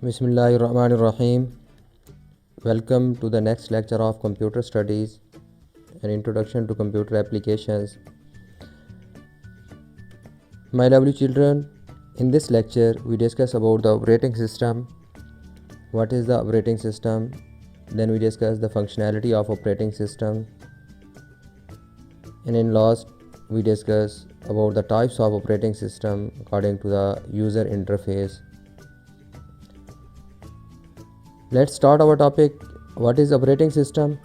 Bismillahirrahmanirrahim. Welcome to the next lecture of Computer Studies, an introduction to computer applications. My lovely children, in this lecture we discuss about the operating system. What is the operating system? Then we discuss the functionality of operating system. And in last we discuss about the types of operating system according to the user interface. Let's start our topic. What is operating system?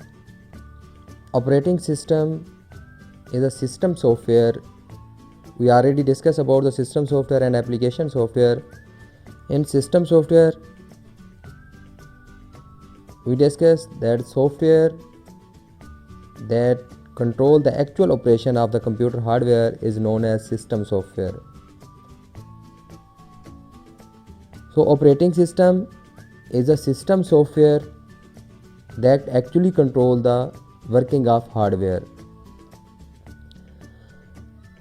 Operating system is a system software. We already discussed about the system software and application software. In system software, we discussed that software that control the actual operation of the computer hardware is known as system software. So operating system is a system software that actually control the working of hardware.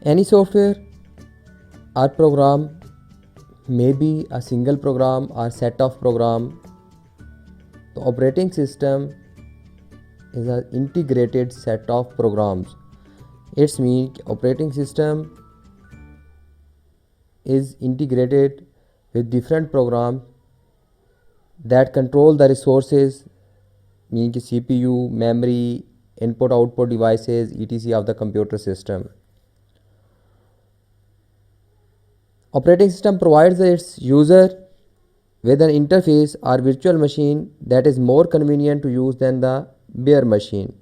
Any software or program may be a single program or set of program. The operating system is an integrated set of programs. It means operating system is integrated with different programs that control the resources, meaning CPU, memory, input-output devices, etc. of the computer system. Operating system provides its user with an interface or virtual machine that is more convenient to use than the bare machine.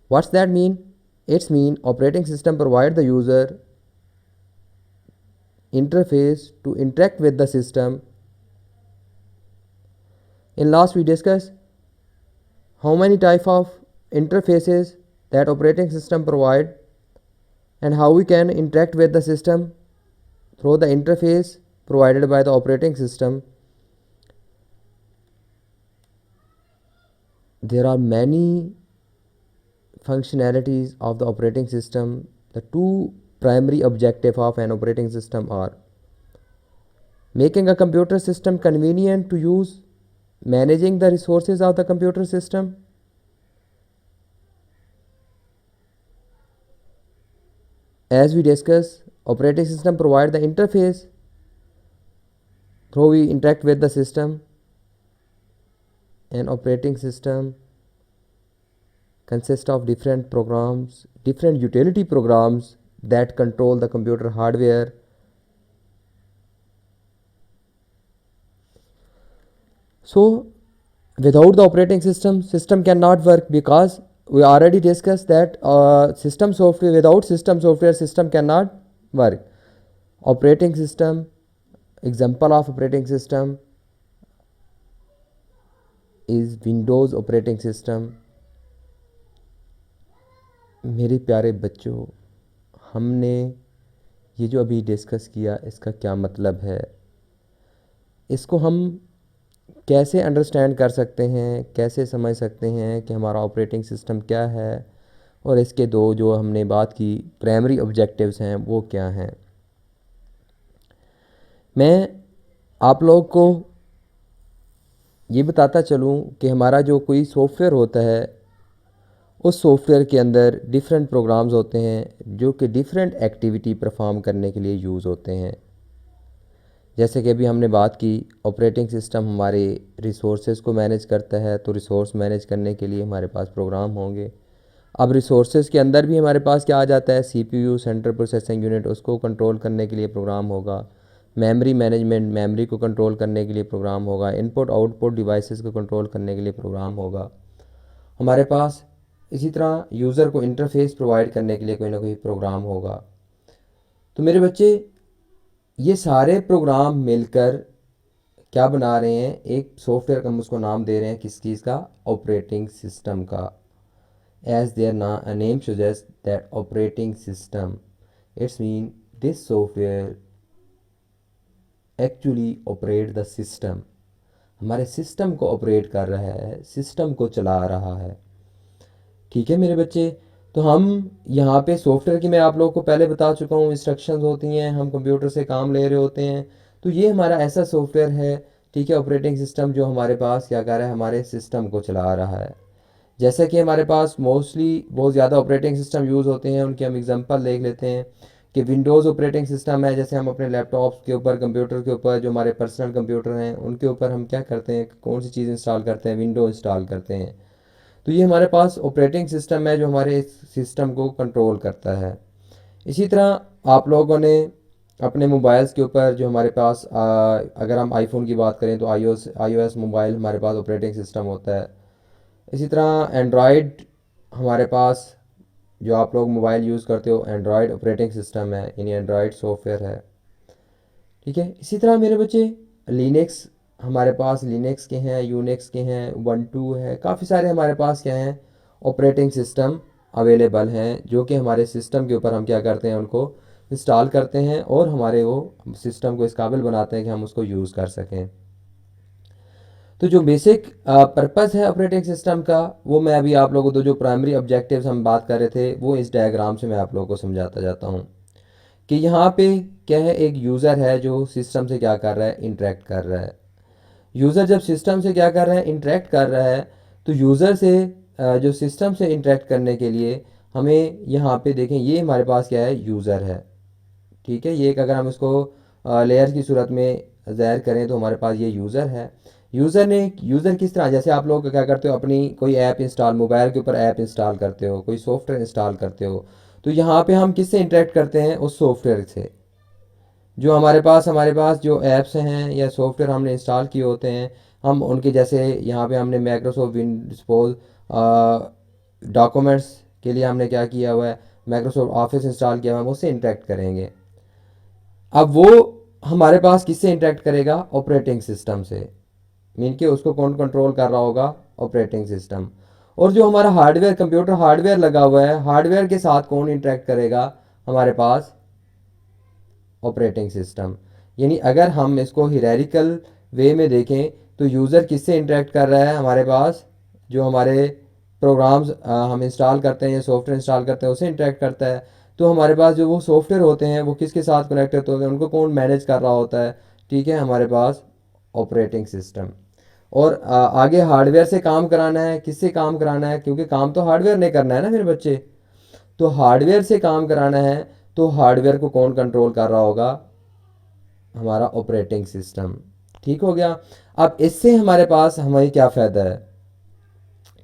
What's that mean? It means operating system provides the user interface to interact with the system. In last we discussed how many type of interfaces that operating system provide and how we can interact with the system through the interface provided by the operating system. There are many functionalities of the operating system. The two primary objectives of an operating system are making a computer system convenient to use, managing the resources of the computer system, as we discussed, operating system provide the interface through we interact with the system, and operating system consists of different programs, different utility programs that control the computer hardware. So without the operating system cannot work, because we already discussed that system software, without system software, system cannot work. Operating system, example of operating system is Windows operating system. मेरे प्यारे बच्चों, हमने ये जो अभी discuss किया इसका क्या मतलब है, इसको हम कैसे अंडरस्टैंड कर सकते हैं, कैसे समझ सकते हैं कि हमारा ऑपरेटिंग सिस्टम क्या है और इसके दो जो हमने बात की प्राइमरी ऑब्जेक्टिव्स हैं वो क्या हैं। मैं आप लोग को ये बताता चलूँ कि हमारा जो कोई सॉफ्टवेयर होता है उस सॉफ्टवेयर के अंदर डिफरेंट प्रोग्राम्स होते हैं जो कि डिफरेंट एक्टिविटी परफॉर्म करने के लिए यूज़ होते हैं। जैसे कि अभी हमने बात की ऑपरेटिंग सिस्टम हमारे रिसोर्सेज को मैनेज करता है, तो रिसोर्स मैनेज करने के लिए हमारे पास प्रोग्राम होंगे। अब रिसोर्सेज के अंदर भी हमारे पास क्या आ जाता है, CPU, सेंट्रल प्रोसेसिंग यूनिट, उसको कंट्रोल करने के लिए प्रोग्राम होगा। मेमोरी मैनेजमेंट, मेमोरी को कंट्रोल करने के लिए प्रोग्राम होगा। इनपुट आउटपुट डिवाइसेस को कंट्रोल करने के लिए प्रोग्राम होगा। हमारे पास इसी तरह यूज़र को इंटरफेस प्रोवाइड करने के लिए कोई ना कोई प्रोग्राम होगा। तो मेरे बच्चे, ये सारे प्रोग्राम मिलकर क्या बना रहे हैं, एक सॉफ्टवेयर का हम उसको नाम दे रहे हैं किस चीज़ का, ऑपरेटिंग सिस्टम का। As their name suggest that operating system, it's mean this software actually operate the system, हमारे सिस्टम को ऑपरेट कर रहा है, सिस्टम को चला रहा है। ठीक है मेरे बच्चे, तो हम यहाँ पे सॉफ्टवेयर की मैं आप लोगों को पहले बता चुका हूँ, इंस्ट्रक्शंस होती हैं, हम कंप्यूटर से काम ले रहे होते हैं। तो ये हमारा ऐसा सॉफ्टवेयर है ठीक है। ऑपरेटिंग सिस्टम जो हमारे पास क्या कर रहा है, हमारे सिस्टम को चला रहा है। जैसे कि हमारे पास मोस्टली बहुत ज़्यादा ऑपरेटिंग सिस्टम यूज़ होते हैं, उनके हम एग्जांपल देख लेते हैं कि विंडोज़ ऑपरेटिंग सिस्टम है। जैसे हम अपने लैपटॉप्स के ऊपर, कंप्यूटर के ऊपर, जो हमारे पर्सनल कंप्यूटर हैं उनके ऊपर हम क्या करते हैं, कौन सी चीज़ इंस्टॉल करते हैं, विंडो इंस्टॉल करते हैं। तो ये हमारे पास ऑपरेटिंग सिस्टम है जो हमारे सिस्टम को कंट्रोल करता है। इसी तरह आप लोगों ने अपने मोबाइल्स के ऊपर जो हमारे पास अगर हम आईफोन की बात करें तो iOS मोबाइल हमारे पास ऑपरेटिंग सिस्टम होता है। इसी तरह एंड्रॉयड हमारे पास जो आप लोग मोबाइल यूज़ करते हो एंड्रॉयड ऑपरेटिंग सिस्टम है, यानी एंड्रॉयड सॉफ्टवेयर है। ठीक है। इसी तरह मेरे बच्चे लिनक्स, हमारे पास लिनक्स के हैं, यूनिक्स के हैं, ubuntu है, काफ़ी सारे हमारे पास क्या हैं, ऑपरेटिंग सिस्टम अवेलेबल हैं जो कि हमारे सिस्टम के ऊपर हम क्या करते हैं, उनको इंस्टॉल करते हैं और हमारे वो सिस्टम को इस काबिल बनाते हैं कि हम उसको यूज़ कर सकें। तो जो बेसिक पर्पस है ऑपरेटिंग सिस्टम का, वो मैं अभी आप लोगों को, जो प्राइमरी ऑब्जेक्टिव्स हम बात कर रहे थे, वो इस डायग्राम से मैं आप लोगों को समझाता जाता हूँ कि यहाँ पे क्या है, एक यूज़र है जो सिस्टम से क्या कर रहा है, इंटरेक्ट कर रहा है। यूज़र जब सिस्टम से क्या कर रहा है, इंटरेक्ट कर रहा है, तो यूज़र से जो सिस्टम से इंटरेक्ट करने के लिए हमें यहाँ पे देखें, ये हमारे पास क्या है, यूज़र है। ठीक है। ये एक, अगर हम इसको लेयर की सूरत में ज़ाहिर करें तो हमारे पास ये यूज़र है। यूज़र किस तरह, जैसे आप लोग क्या करते हो, अपनी कोई ऐप इंस्टॉल, मोबाइल के ऊपर ऐप इंस्टॉल करते हो, कोई सॉफ्टवेयर इंस्टॉल करते हो, तो यहाँ पे हम किससे इंटरेक्ट करते हैं, उस सॉफ्टवेयर से। जो हमारे पास जो ऐप्स हैं या सॉफ्टवेयर हमने इंस्टॉल किए होते हैं, हम उनके, जैसे यहाँ पे हमने माइक्रोसॉफ्ट विंडोज डॉक्यूमेंट्स के लिए हमने क्या किया हुआ है, माइक्रोसॉफ्ट ऑफिस इंस्टॉल किया हुआ है, हम उससे इंटरेक्ट करेंगे। अब वो हमारे पास किससे इंटरेक्ट करेगा, ऑपरेटिंग सिस्टम से। मीन कि उसको कौन कंट्रोल कर रहा होगा, ऑपरेटिंग सिस्टम। और जो हमारा हार्डवेयर, कंप्यूटर हार्डवेयर लगा हुआ है, हार्डवेयर के साथ कौन इंटरेक्ट करेगा, हमारे पास ऑपरेटिंग सिस्टम। यानी अगर हम इसको हियरार्किकल वे में देखें तो यूज़र किससे इंटरेक्ट कर रहा है, हमारे पास जो हमारे प्रोग्राम्स हम इंस्टॉल करते हैं या सॉफ्टवेयर इंस्टॉल करते हैं उससे इंटरेक्ट करता है। तो हमारे पास जो वो सॉफ्टवेयर होते हैं वो किसके साथ कनेक्टेड होते हैं, उनको कौन मैनेज कर रहा होता है, ठीक है, हमारे पास ऑपरेटिंग सिस्टम। और आगे हार्डवेयर से काम कराना है, किससे काम कराना है, क्योंकि काम तो हार्डवेयर ने करना है ना मेरे बच्चे। तो हार्डवेयर से काम कराना है, तो हार्डवेयर को कौन कंट्रोल कर रहा होगा, हमारा ऑपरेटिंग सिस्टम। ठीक हो गया। अब इससे हमारे पास हमें क्या फ़ायदा है,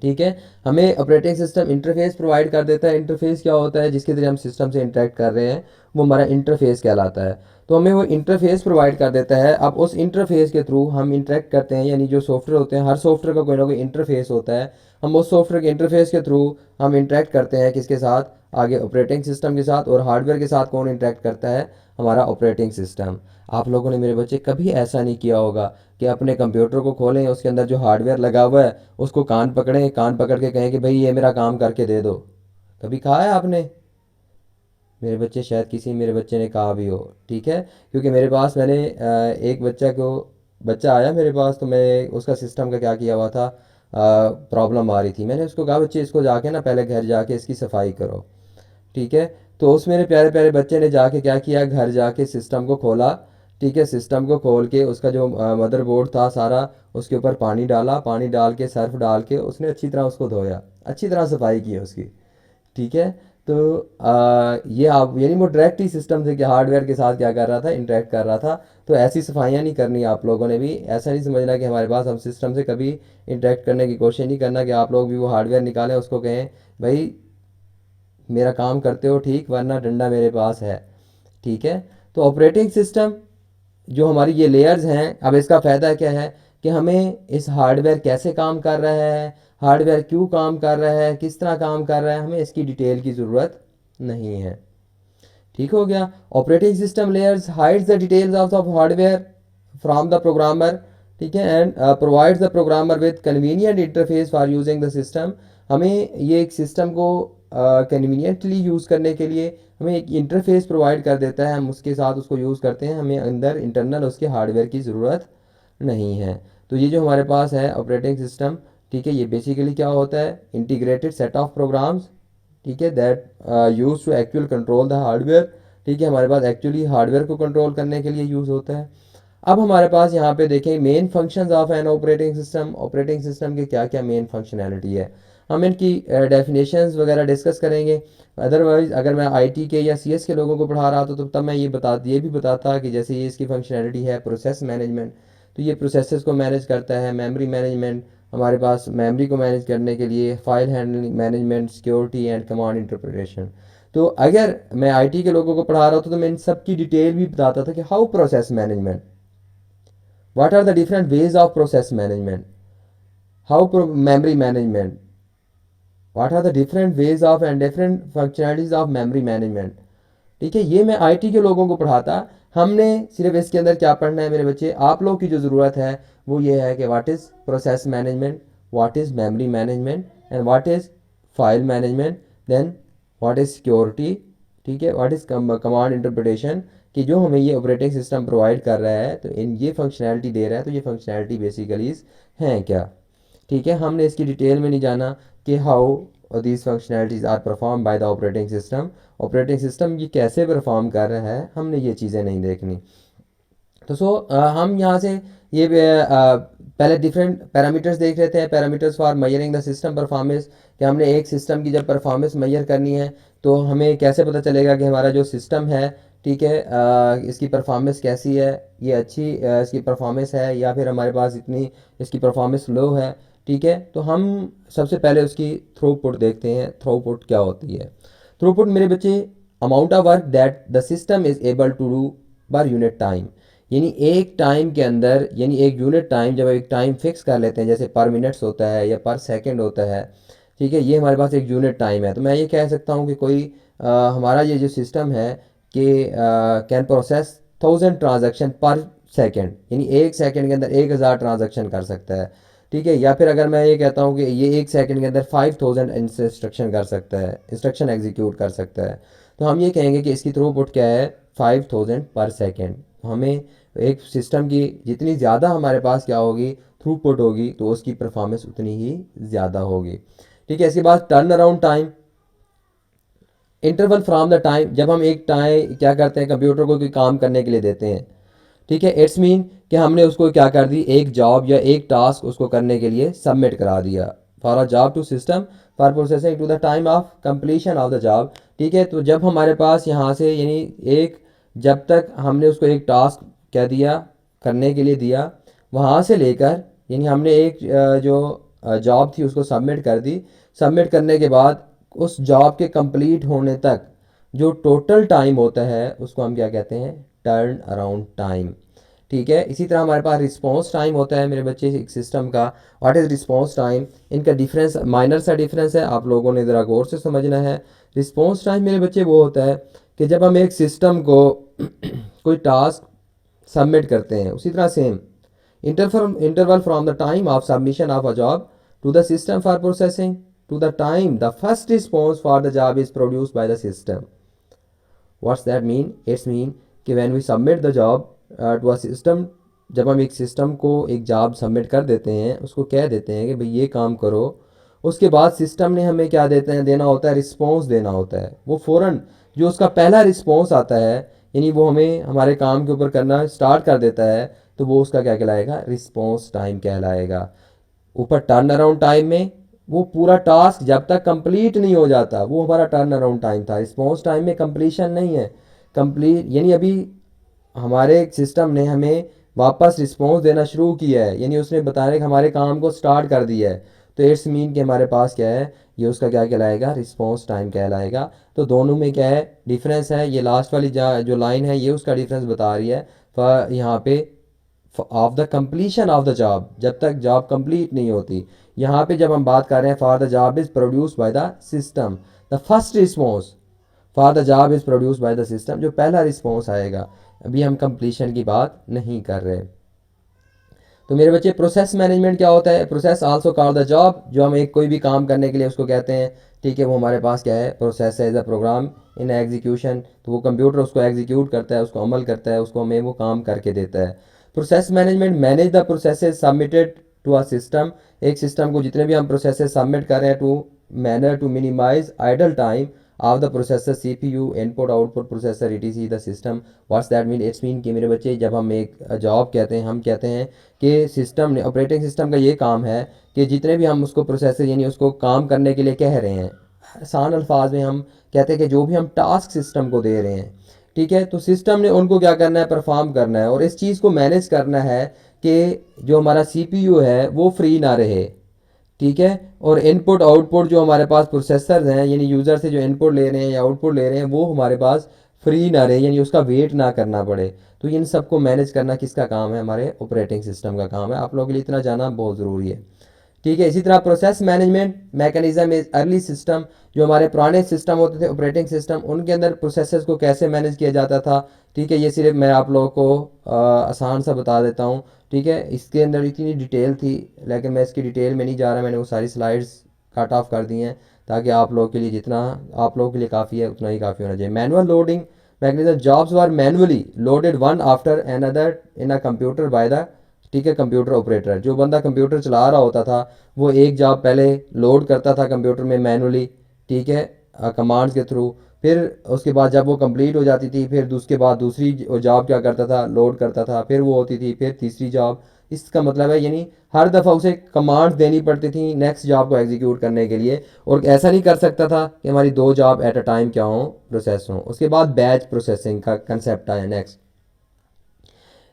ठीक है, हमें ऑपरेटिंग सिस्टम इंटरफेस प्रोवाइड कर देता है। इंटरफेस क्या होता है, जिसके जरिए हम सिस्टम से इंटरेक्ट कर रहे हैं, वो हमारा इंटरफेस कहलाता है। तो हमें वो इंटरफेस प्रोवाइड कर देता है। अब उस इंटरफेस के थ्रू हम इंटरेक्ट करते हैं, यानी जो सॉफ्टवेयर होते हैं, हर सॉफ्टवेयर का कोई ना कोई इंटरफेस होता है। हम उस सॉफ्टवेयर के इंटरफेस के थ्रू हम इंटरेक्ट करते हैं, किसके साथ, आगे ऑपरेटिंग सिस्टम के साथ। और हार्डवेयर के साथ कौन इंटरेक्ट करता है, हमारा ऑपरेटिंग सिस्टम। आप लोगों ने मेरे बच्चे कभी ऐसा नहीं किया होगा कि अपने कंप्यूटर को खोलें, उसके अंदर जो हार्डवेयर लगा हुआ है उसको कान पकड़ें, कान पकड़ के कहें कि भाई ये मेरा काम करके दे दो। कभी कहा है आपने, मेरे बच्चे, शायद किसी मेरे बच्चे ने कहा भी हो। ठीक है। क्योंकि मेरे पास, मैंने एक बच्चा आया मेरे पास, तो मैं उसका सिस्टम का क्या किया हुआ था, प्रॉब्लम आ रही थी। मैंने उसको कहा, बच्चे इसको जाके ना पहले घर जाके इसकी सफाई करो। ठीक है। तो उस मेरे प्यारे प्यारे बच्चे ने जाके क्या किया, घर जाके सिस्टम को खोला। ठीक है। सिस्टम को खोल के उसका जो मदरबोर्ड था सारा, उसके ऊपर पानी डाला, पानी डाल के सर्फ डाल के उसने अच्छी तरह उसको धोया, अच्छी तरह सफाई की उसकी। ठीक है। तो ये आप, यानी वो डायरेक्ट ही सिस्टम से क्या, हार्डवेयर के साथ क्या कर रहा था, इंटरेक्ट कर रहा था। तो ऐसी सफाइयाँ नहीं करनी आप लोगों ने भी। ऐसा नहीं समझना कि हमारे पास, हम सिस्टम से कभी इंटरेक्ट करने की कोशिश नहीं करना कि आप लोग भी वो हार्डवेयर निकालें, उसको कहें भाई मेरा काम करते हो ठीक, वरना डंडा मेरे पास है। ठीक है। तो ऑपरेटिंग सिस्टम जो हमारी ये लेयर्स हैं, अब इसका फ़ायदा क्या है कि हमें इस हार्डवेयर कैसे काम कर रहा है, हार्डवेयर क्यों काम कर रहा है, किस तरह काम कर रहा है, हमें इसकी डिटेल की ज़रूरत नहीं है। ठीक हो गया। Operating system layers hides the details of hardware from the programmer. ठीक है। And provides the programmer with convenient interface for using the system. हमें ये एक सिस्टम को कन्वीनियंटली यूज़ करने के लिए हमें एक इंटरफेस प्रोवाइड कर देता है, हम उसके साथ उसको यूज़ करते हैं, हमें अंदर इंटरनल उसके हार्डवेयर की ज़रूरत नहीं है। तो ये जो हमारे पास है ऑपरेटिंग सिस्टम, ठीक है, ये बेसिकली क्या होता है, इंटीग्रेटेड सेट ऑफ प्रोग्राम्स, ठीक है, that use to actual control the hardware. ठीक है। हमारे पास एक्चुअली हार्डवेयर को कंट्रोल करने के लिए यूज़ होता है। अब हमारे पास यहाँ पे देखें main functions of an operating system के क्या क्या मेन फंक्शनैलिटी है, हम इनकी डेफिनेशंस वगैरह डिस्कस करेंगे। अदरवाइज अगर मैं आईटी के या सीएस के लोगों को पढ़ा रहा था तो तब मैं ये भी बताता कि जैसे ये इसकी फंक्शनैलिटी है प्रोसेस मैनेजमेंट, तो ये प्रोसेसेस को मैनेज करता है। मेमोरी मैनेजमेंट, हमारे पास मेमोरी को मैनेज करने के लिए file handling management, security and command interpretation. तो अगर मैं आईटी के लोगों को पढ़ा रहा था तो मैं इन सब की डिटेल भी बताता था कि how process management, what are the different ways of process management, how memory management, what are the different ways of and different functionalities of memory management। ठीक है, ये मैं आईटी के लोगों को पढ़ाता। हमने सिर्फ इसके अंदर क्या पढ़ना है मेरे बच्चे, आप लोग की जो ज़रूरत है वो ये है कि what is process management, what is memory management and what is file management, then what is security, ठीक है, व्हाट इज़ कमांड इंटरप्रिटेशन, कि जो हमें ये ऑपरेटिंग सिस्टम प्रोवाइड कर रहा है तो इन ये फंक्शनैलिटी दे रहा है, तो ये फंक्शनैलिटी बेसिकली हैं क्या। ठीक है, हमने इसकी डिटेल में नहीं जाना कि how these functionalities are perform by the operating system, operating system ये कैसे परफॉर्म कर रहा है, हमने ये चीज़ें नहीं देखनी। तो हम यहाँ से ये पहले डिफरेंट पैरामीटर्स देख लेते हैं। Parameters for measuring the system performance, कि हमने एक सिस्टम की जब परफॉर्मेंस मेजर करनी है तो हमें कैसे पता चलेगा कि हमारा जो सिस्टम है, ठीक है, इसकी परफॉर्मेंस कैसी है, ये अच्छी इसकी परफॉर्मेंस है या फिर हमारे पास इतनी इसकी परफॉर्मेंस लो है। ठीक है, तो हम सबसे पहले उसकी थ्रूपुट देखते हैं। थ्रूपुट क्या होती है? थ्रूपुट मेरे बच्चे amount of work that the system is able to do per unit time, यानी एक टाइम के अंदर, यानी एक यूनिट टाइम, जब एक टाइम फिक्स कर लेते हैं जैसे पर मिनट्स होता है या पर सेकंड होता है, ठीक है, ये हमारे पास एक यूनिट टाइम है, तो मैं ये कह सकता हूँ कि कोई हमारा ये जो सिस्टम है कि कैन प्रोसेस 1000 ट्रांजैक्शन पर सेकंड, यानी एक सेकंड के अंदर 1000 ट्रांजैक्शन कर सकता है। ठीक है, या फिर अगर मैं ये कहता हूँ कि ये एक सेकंड के अंदर 5000 इंस्ट्रक्शन कर सकता है, इंस्ट्रक्शन एग्जीक्यूट कर सकता है, तो हम ये कहेंगे कि इसकी थ्रूपुट क्या है, 5000 पर सेकंड। हमें एक सिस्टम की जितनी ज़्यादा हमारे पास क्या होगी, थ्रूपुट होगी, तो उसकी परफॉर्मेंस उतनी ही ज़्यादा होगी। ठीक है, इसके बाद turn around time, interval from the time, जब हम एक टाइम क्या करते हैं कंप्यूटर को कोई काम करने के लिए देते हैं, ठीक है, इट्स मीन कि हमने उसको क्या कर दी, एक जॉब या एक टास्क उसको करने के लिए सबमिट करा दिया, for a job to system for processing to the time of completion of the job. ठीक है, तो जब हमारे पास यहाँ से यानी एक, जब तक हमने उसको एक टास्क क्या दिया करने के लिए दिया, वहाँ से लेकर यानी हमने एक जो जॉब थी उसको सबमिट कर दी, सबमिट करने के बाद उस जॉब के कंप्लीट होने तक जो टोटल टाइम होता है उसको हम क्या कहते हैं, टर्न अराउंड टाइम। ठीक है, इसी तरह हमारे पास रिस्पॉन्स टाइम होता है मेरे बच्चे एक सिस्टम का। व्हाट इज़ रिस्पॉन्स टाइम, इनका डिफरेंस माइनर सा डिफरेंस है, आप लोगों ने ज़रा गौर से समझना है। रिस्पॉन्स टाइम मेरे बच्चे वो होता है कि जब हम एक सिस्टम को कोई टास्क सबमिट करते हैं, उसी तरह same interval from the time of submission of a job to the system for processing to the time the first response for the job is produced by the system। What's that mean? It's mean कि when we submit the job to a system, जब हम एक system को एक job submit कर देते हैं, उसको कह देते हैं कि भाई ये काम करो, उसके बाद सिस्टम ने हमें क्या देते हैं, देना होता है, रिस्पॉन्स देना होता है। वो फ़ौरन जो उसका पहला रिस्पॉन्स आता है, यानी वो हमें हमारे काम के ऊपर करना स्टार्ट कर देता है, तो वो उसका क्या कहलाएगा, रिस्पॉन्स टाइम कहलाएगा। ऊपर टर्न अराउंड टाइम में वो पूरा टास्क जब तक कंप्लीट नहीं हो जाता वो हमारा टर्न अराउंड टाइम था। रिस्पॉन्स टाइम में कंप्लीशन नहीं है, कंप्लीट यानी अभी हमारे सिस्टम ने हमें वापस रिस्पॉन्स देना शुरू किया है, यानी उसने बताया कि हमारे काम को स्टार्ट कर दिया है, तो इट्स मीन कि हमारे पास क्या है, ये उसका क्या कहलाएगा, रिस्पॉन्स टाइम कहलाएगा। तो दोनों में क्या है डिफरेंस है, ये लास्ट वाली जो लाइन है ये उसका डिफरेंस बता रही है। यहाँ पे of the completion of the job, जब तक जॉब कंप्लीट नहीं होती। यहाँ पे जब हम बात कर रहे हैं for the job is produce by the system, the first response for the job is produce by the system, जो पहला रिस्पॉन्स आएगा, अभी हम कंप्लीशन की बात नहीं कर रहे। तो मेरे बच्चे प्रोसेस मैनेजमेंट क्या होता है, process also called the job, जो हम एक कोई भी काम करने के लिए उसको कहते हैं। ठीक है, वो हमारे पास क्या है, प्रोसेस है, as a program in execution, तो वो कंप्यूटर उसको एग्जीक्यूट करता है, उसको अमल करता है, उसको हमें वो काम करके देता है। Process management manage the processes submitted to a system, एक सिस्टम को जितने भी हम प्रोसेसेस सबमिट कर रहे हैं to manner to minimize idle time of the processor CPU input output processor ETC the system. What's that mean? It's mean कि मेरे बच्चे जब हम एक जॉब कहते हैं, हम कहते हैं कि सिस्टम ने, ऑपरेटिंग सिस्टम का ये काम है कि जितने भी हम उसको प्रोसेसर यानी उसको काम करने के लिए कह रहे हैं, आसान अल्फाज में हम कहते हैं कि जो भी हम टास्क सिस्टम को दे रहे हैं, ठीक है, तो सिस्टम ने उनको क्या करना है, परफॉर्म करना है और इस चीज़ को मैनेज करना है कि जो हमारा CPU है वो फ्री ना रहे, ठीक है, और इनपुट आउटपुट जो हमारे पास प्रोसेसर हैं यानी यूज़र से जो इनपुट ले रहे हैं या आउटपुट ले रहे हैं वो हमारे पास फ्री ना रहे, यानी उसका वेट ना करना पड़े। तो इन सबको मैनेज करना किसका काम है? हमारे ऑपरेटिंग सिस्टम का काम है। आप लोगों के लिए इतना जाना बहुत ज़रूरी है, ठीक है। इसी तरह process management mechanism is early system. जो हमारे पुराने सिस्टम होते थे ऑपरेटिंग सिस्टम, उनके अंदर प्रोसेसेस को कैसे मैनेज किया जाता था, ठीक है, ये सिर्फ मैं आप लोगों को आसान सा बता देता हूँ, ठीक है। इसके अंदर इतनी डिटेल थी लेकिन मैं इसकी डिटेल में नहीं जा रहा, मैंने वो सारी स्लाइड्स कट ऑफ कर दी हैं ताकि आप लोगों के लिए जितना आप लोगों के लिए काफ़ी है उतना ही काफ़ी होना चाहिए। Manual loading mechanism, jobs were manually loaded one after another in a computer by the, ठीक है, कंप्यूटर ऑपरेटर। जो बंदा कंप्यूटर चला रहा होता था वो एक जॉब पहले लोड करता था कंप्यूटर में मैनुअली, ठीक है, कमांड्स के थ्रू। फिर उसके बाद जब वो कंप्लीट हो जाती थी फिर उसके बाद दूसरी जॉब क्या करता था, लोड करता था, फिर वो होती थी, फिर तीसरी जॉब। इसका मतलब है यानी हर दफ़ा उसे कमांड्स देनी पड़ती थी नेक्स्ट जॉब को एग्जीक्यूट करने के लिए, और ऐसा नहीं कर सकता था कि हमारी दो जॉब एट अ टाइम क्या हो, प्रोसेस हो। उसके बाद बैच प्रोसेसिंग का कंसेप्ट आया नेक्स्ट।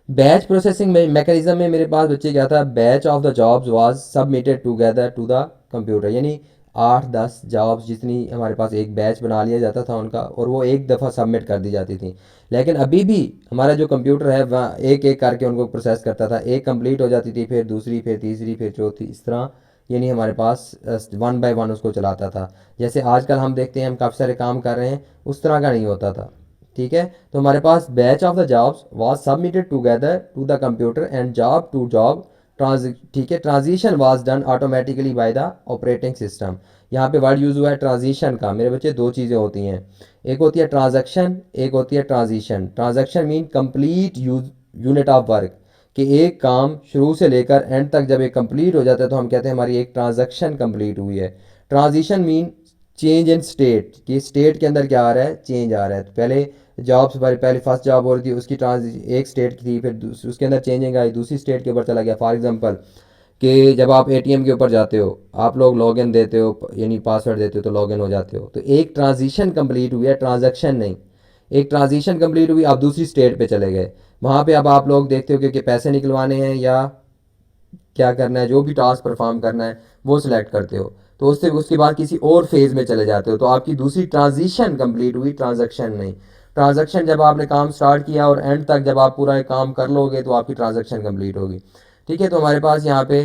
बैच प्रोसेसिंग में मैकेनिज्म में मेरे पास बच्चे क्या था, batch of the jobs was submitted together to the computer, यानी 8-10 जॉब्स जितनी हमारे पास एक बैच बना लिया जाता था उनका और वो एक दफ़ा सबमिट कर दी जाती थी। लेकिन अभी भी हमारा जो कंप्यूटर है वह एक एक करके उनको प्रोसेस करता था, एक कंप्लीट हो जाती थी फिर दूसरी फिर तीसरी फिर चौथी, इस तरह यानी हमारे पास वन बाय वन उसको चलाता था। जैसे आजकल हम देखते हैं हम काफ़ी सारे काम कर रहे हैं, उस तरह का नहीं होता था, ठीक है। तो हमारे पास batch of the jobs was submitted together to the computer and job to job trans, ठीक है, transition was done automatically by the operating system. यहाँ पे वर्ड यूज़ हुआ है ट्रांजिशन का। मेरे बच्चे दो चीज़ें होती हैं, एक होती है ट्रांजैक्शन, एक होती है transition. Transaction mean complete unit of work, कि एक काम शुरू से लेकर एंड तक जब एक कंप्लीट हो जाता है तो हम कहते हैं हमारी एक ट्रांजैक्शन कंप्लीट हुई है। Transition mean change in state, कि स्टेट के अंदर क्या आ रहा है, चेंज आ रहा है। तो पहले जॉब से पहले फर्स्ट जॉब हो रही थी उसकी एक स्टेट की थी, फिर उसके अंदर चेंजिंग आई दूसरी स्टेट के ऊपर चला गया। फॉर एग्जांपल कि जब आप ATM के ऊपर जाते हो आप लोग लॉगिन देते हो यानी पासवर्ड देते हो तो लॉगिन हो जाते हो, तो एक ट्रांजिशन कंप्लीट हुई है, ट्रांजैक्शन नहीं। एक ट्रांजिशन कंप्लीट हुई, आप दूसरी स्टेट पे चले गए, वहाँ पे अब आप लोग देखते हो कि पैसे निकलवाने हैं या क्या करना है, जो भी टास्क परफॉर्म करना है वो सिलेक्ट करते हो, तो उससे उसके बाद किसी और फेज में चले जाते हो, तो आपकी दूसरी ट्रांजिशन कंप्लीट हुई, ट्रांजैक्शन नहीं। ट्रांजैक्शन जब आपने काम स्टार्ट किया और एंड तक जब आप पूरा काम कर लोगे तो आपकी ट्रांजैक्शन कंप्लीट होगी, ठीक है। तो हमारे पास यहाँ पे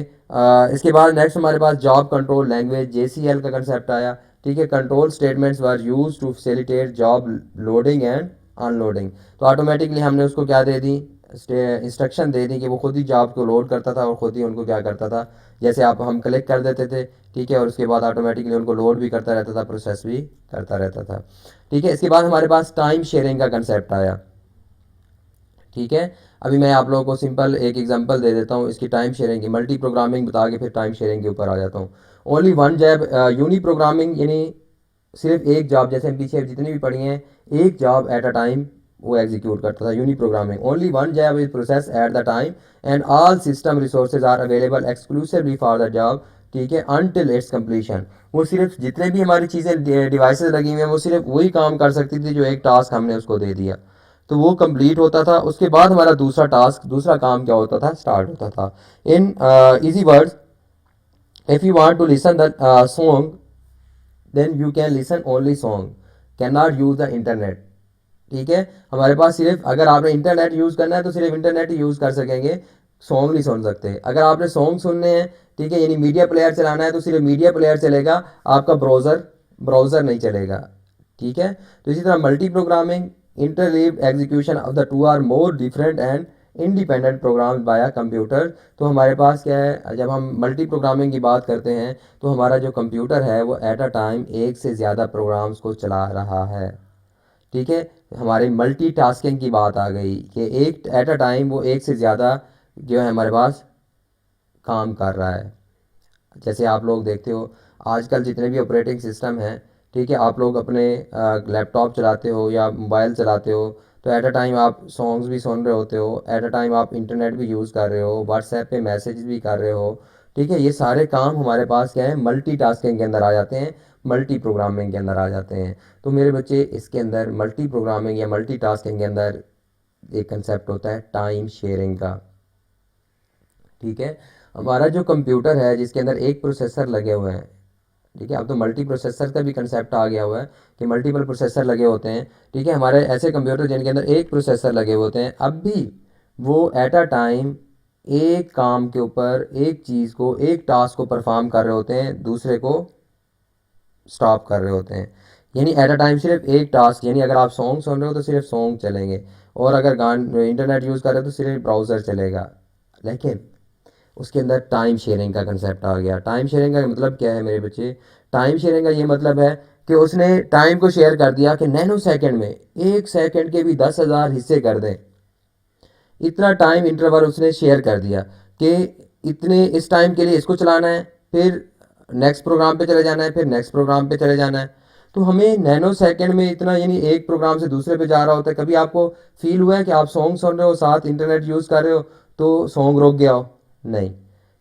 इसके बाद नेक्स्ट हमारे पास जॉब कंट्रोल लैंग्वेज JCL का कंसेप्ट आया, ठीक है। Control statements were use to facilitate job loading and unloading. तो ऑटोमेटिकली हमने उसको क्या दे दी, इंस्ट्रक्शन दे दी कि वो खुद ही जॉब को लोड करता था और ख़ुद ही उनको क्या करता था, जैसे आप हम क्लिक कर देते थे, ठीक है, और उसके बाद ऑटोमेटिकली उनको लोड भी करता रहता था, प्रोसेस भी करता रहता था, ठीक है। इसके बाद हमारे पास टाइम शेयरिंग का कंसेप्ट आया, ठीक है। अभी मैं आप लोगों को सिंपल एक एग्जांपल दे देता हूँ इसकी टाइम शेयरिंग की, मल्टी प्रोग्रामिंग बता के फिर टाइम शेयरिंग के ऊपर आ जाता हूँ। Only one job uni programming, यानी सिर्फ एक जॉब, जैसे हम पीछे जितनी भी पढ़ी हैं एक जॉब एट अ टाइम वो एग्जीक्यूट करता था, uni programming. Only one job is process at the time and all system resources are available exclusively for the job, ठीक है, अनटिल इट्स कंप्लीशन। वो सिर्फ जितने भी हमारी चीज़ें डिवाइसेज लगी हुई हैं वो सिर्फ वही काम कर सकती थी जो एक टास्क हमने उसको दे दिया, तो वो कंप्लीट होता था। उसके बाद हमारा दूसरा टास्क, दूसरा काम क्या होता था, स्टार्ट होता था। In easy words, if you want to listen the song then you can listen only song, can not use the internet, ठीक है। हमारे पास सिर्फ अगर आपने इंटरनेट यूज़ करना है तो सिर्फ इंटरनेट ही यूज़ कर सकेंगे, सॉन्ग नहीं सुन सकते। अगर आपने सॉन्ग सुनने हैं, ठीक है, यानी मीडिया प्लेयर चलाना है तो सिर्फ मीडिया प्लेयर चलेगा, आपका ब्राउज़र ब्राउज़र नहीं चलेगा, ठीक है। तो इसी तरह multi programming interleaved execution of the two or more different and independent program by computer. तो हमारे पास क्या है, जब हम मल्टी प्रोग्रामिंग की बात करते हैं तो हमारा जो कंप्यूटर है वो एट अ टाइम एक से ज़्यादा प्रोग्राम्स को चला रहा है, ठीक है। हमारी मल्टीटास्किंग की बात आ गई कि एक एट अ टाइम वो एक से ज़्यादा जो है हमारे पास काम कर रहा है। जैसे आप लोग देखते हो आजकल जितने भी ऑपरेटिंग सिस्टम हैं, ठीक है, आप लोग अपने लैपटॉप चलाते हो या मोबाइल चलाते हो, तो एट अ टाइम आप सॉन्ग्स भी सुन रहे होते हो, एट अ टाइम आप इंटरनेट भी यूज़ कर रहे हो, व्हाट्सएप पे मैसेज भी कर रहे हो। ठीक है, ये सारे काम हमारे पास क्या है, मल्टीटास्किंग के अंदर आ जाते हैं, मल्टी प्रोग्रामिंग के अंदर आ जाते हैं। तो मेरे बच्चे, इसके अंदर मल्टी प्रोग्रामिंग या मल्टीटास्किंग के अंदर एक कंसेप्ट होता है टाइम शेयरिंग का। ठीक है, हमारा जो कंप्यूटर है जिसके अंदर एक प्रोसेसर लगे हुए हैं, ठीक है, अब तो मल्टी प्रोसेसर का भी कंसेप्ट आ गया हुआ है कि मल्टीपल प्रोसेसर लगे होते हैं। ठीक है, हमारे ऐसे कंप्यूटर जिनके अंदर एक प्रोसेसर लगे होते हैं, अब भी वो एट अ टाइम एक काम के ऊपर, एक चीज़ को, एक टास्क को परफॉर्म कर रहे होते हैं, दूसरे को स्टॉप कर रहे होते हैं। यानी एट अ टाइम सिर्फ एक टास्क, यानी अगर आप सॉन्ग सुन रहे हो तो सिर्फ सॉन्ग चलेंगे, और अगर गान इंटरनेट यूज़ कर रहे हो तो सिर्फ ब्राउज़र चलेगा। लेकिन उसके अंदर टाइम शेयरिंग का कंसेप्ट आ गया। टाइम शेयरिंग का मतलब क्या है मेरे बच्चे? टाइम शेयरिंग का ये मतलब है कि उसने टाइम को शेयर कर दिया कि नैनो सेकंड में, 1 सेकंड के भी 10,000 हिस्से कर दें, इतना टाइम इंटरवल उसने शेयर कर दिया कि इतने इस टाइम के लिए इसको चलाना है, फिर नेक्स्ट प्रोग्राम पे चले जाना है, फिर नेक्स्ट प्रोग्राम पे चले जाना है। तो हमें नैनो सेकंड में इतना, यानी एक प्रोग्राम से दूसरे पे जा रहा होता है। कभी आपको फील हुआ है कि आप सॉन्ग सुन रहे हो, साथ इंटरनेट यूज़ कर रहे हो, तो सॉन्ग रुक गया हो? नहीं।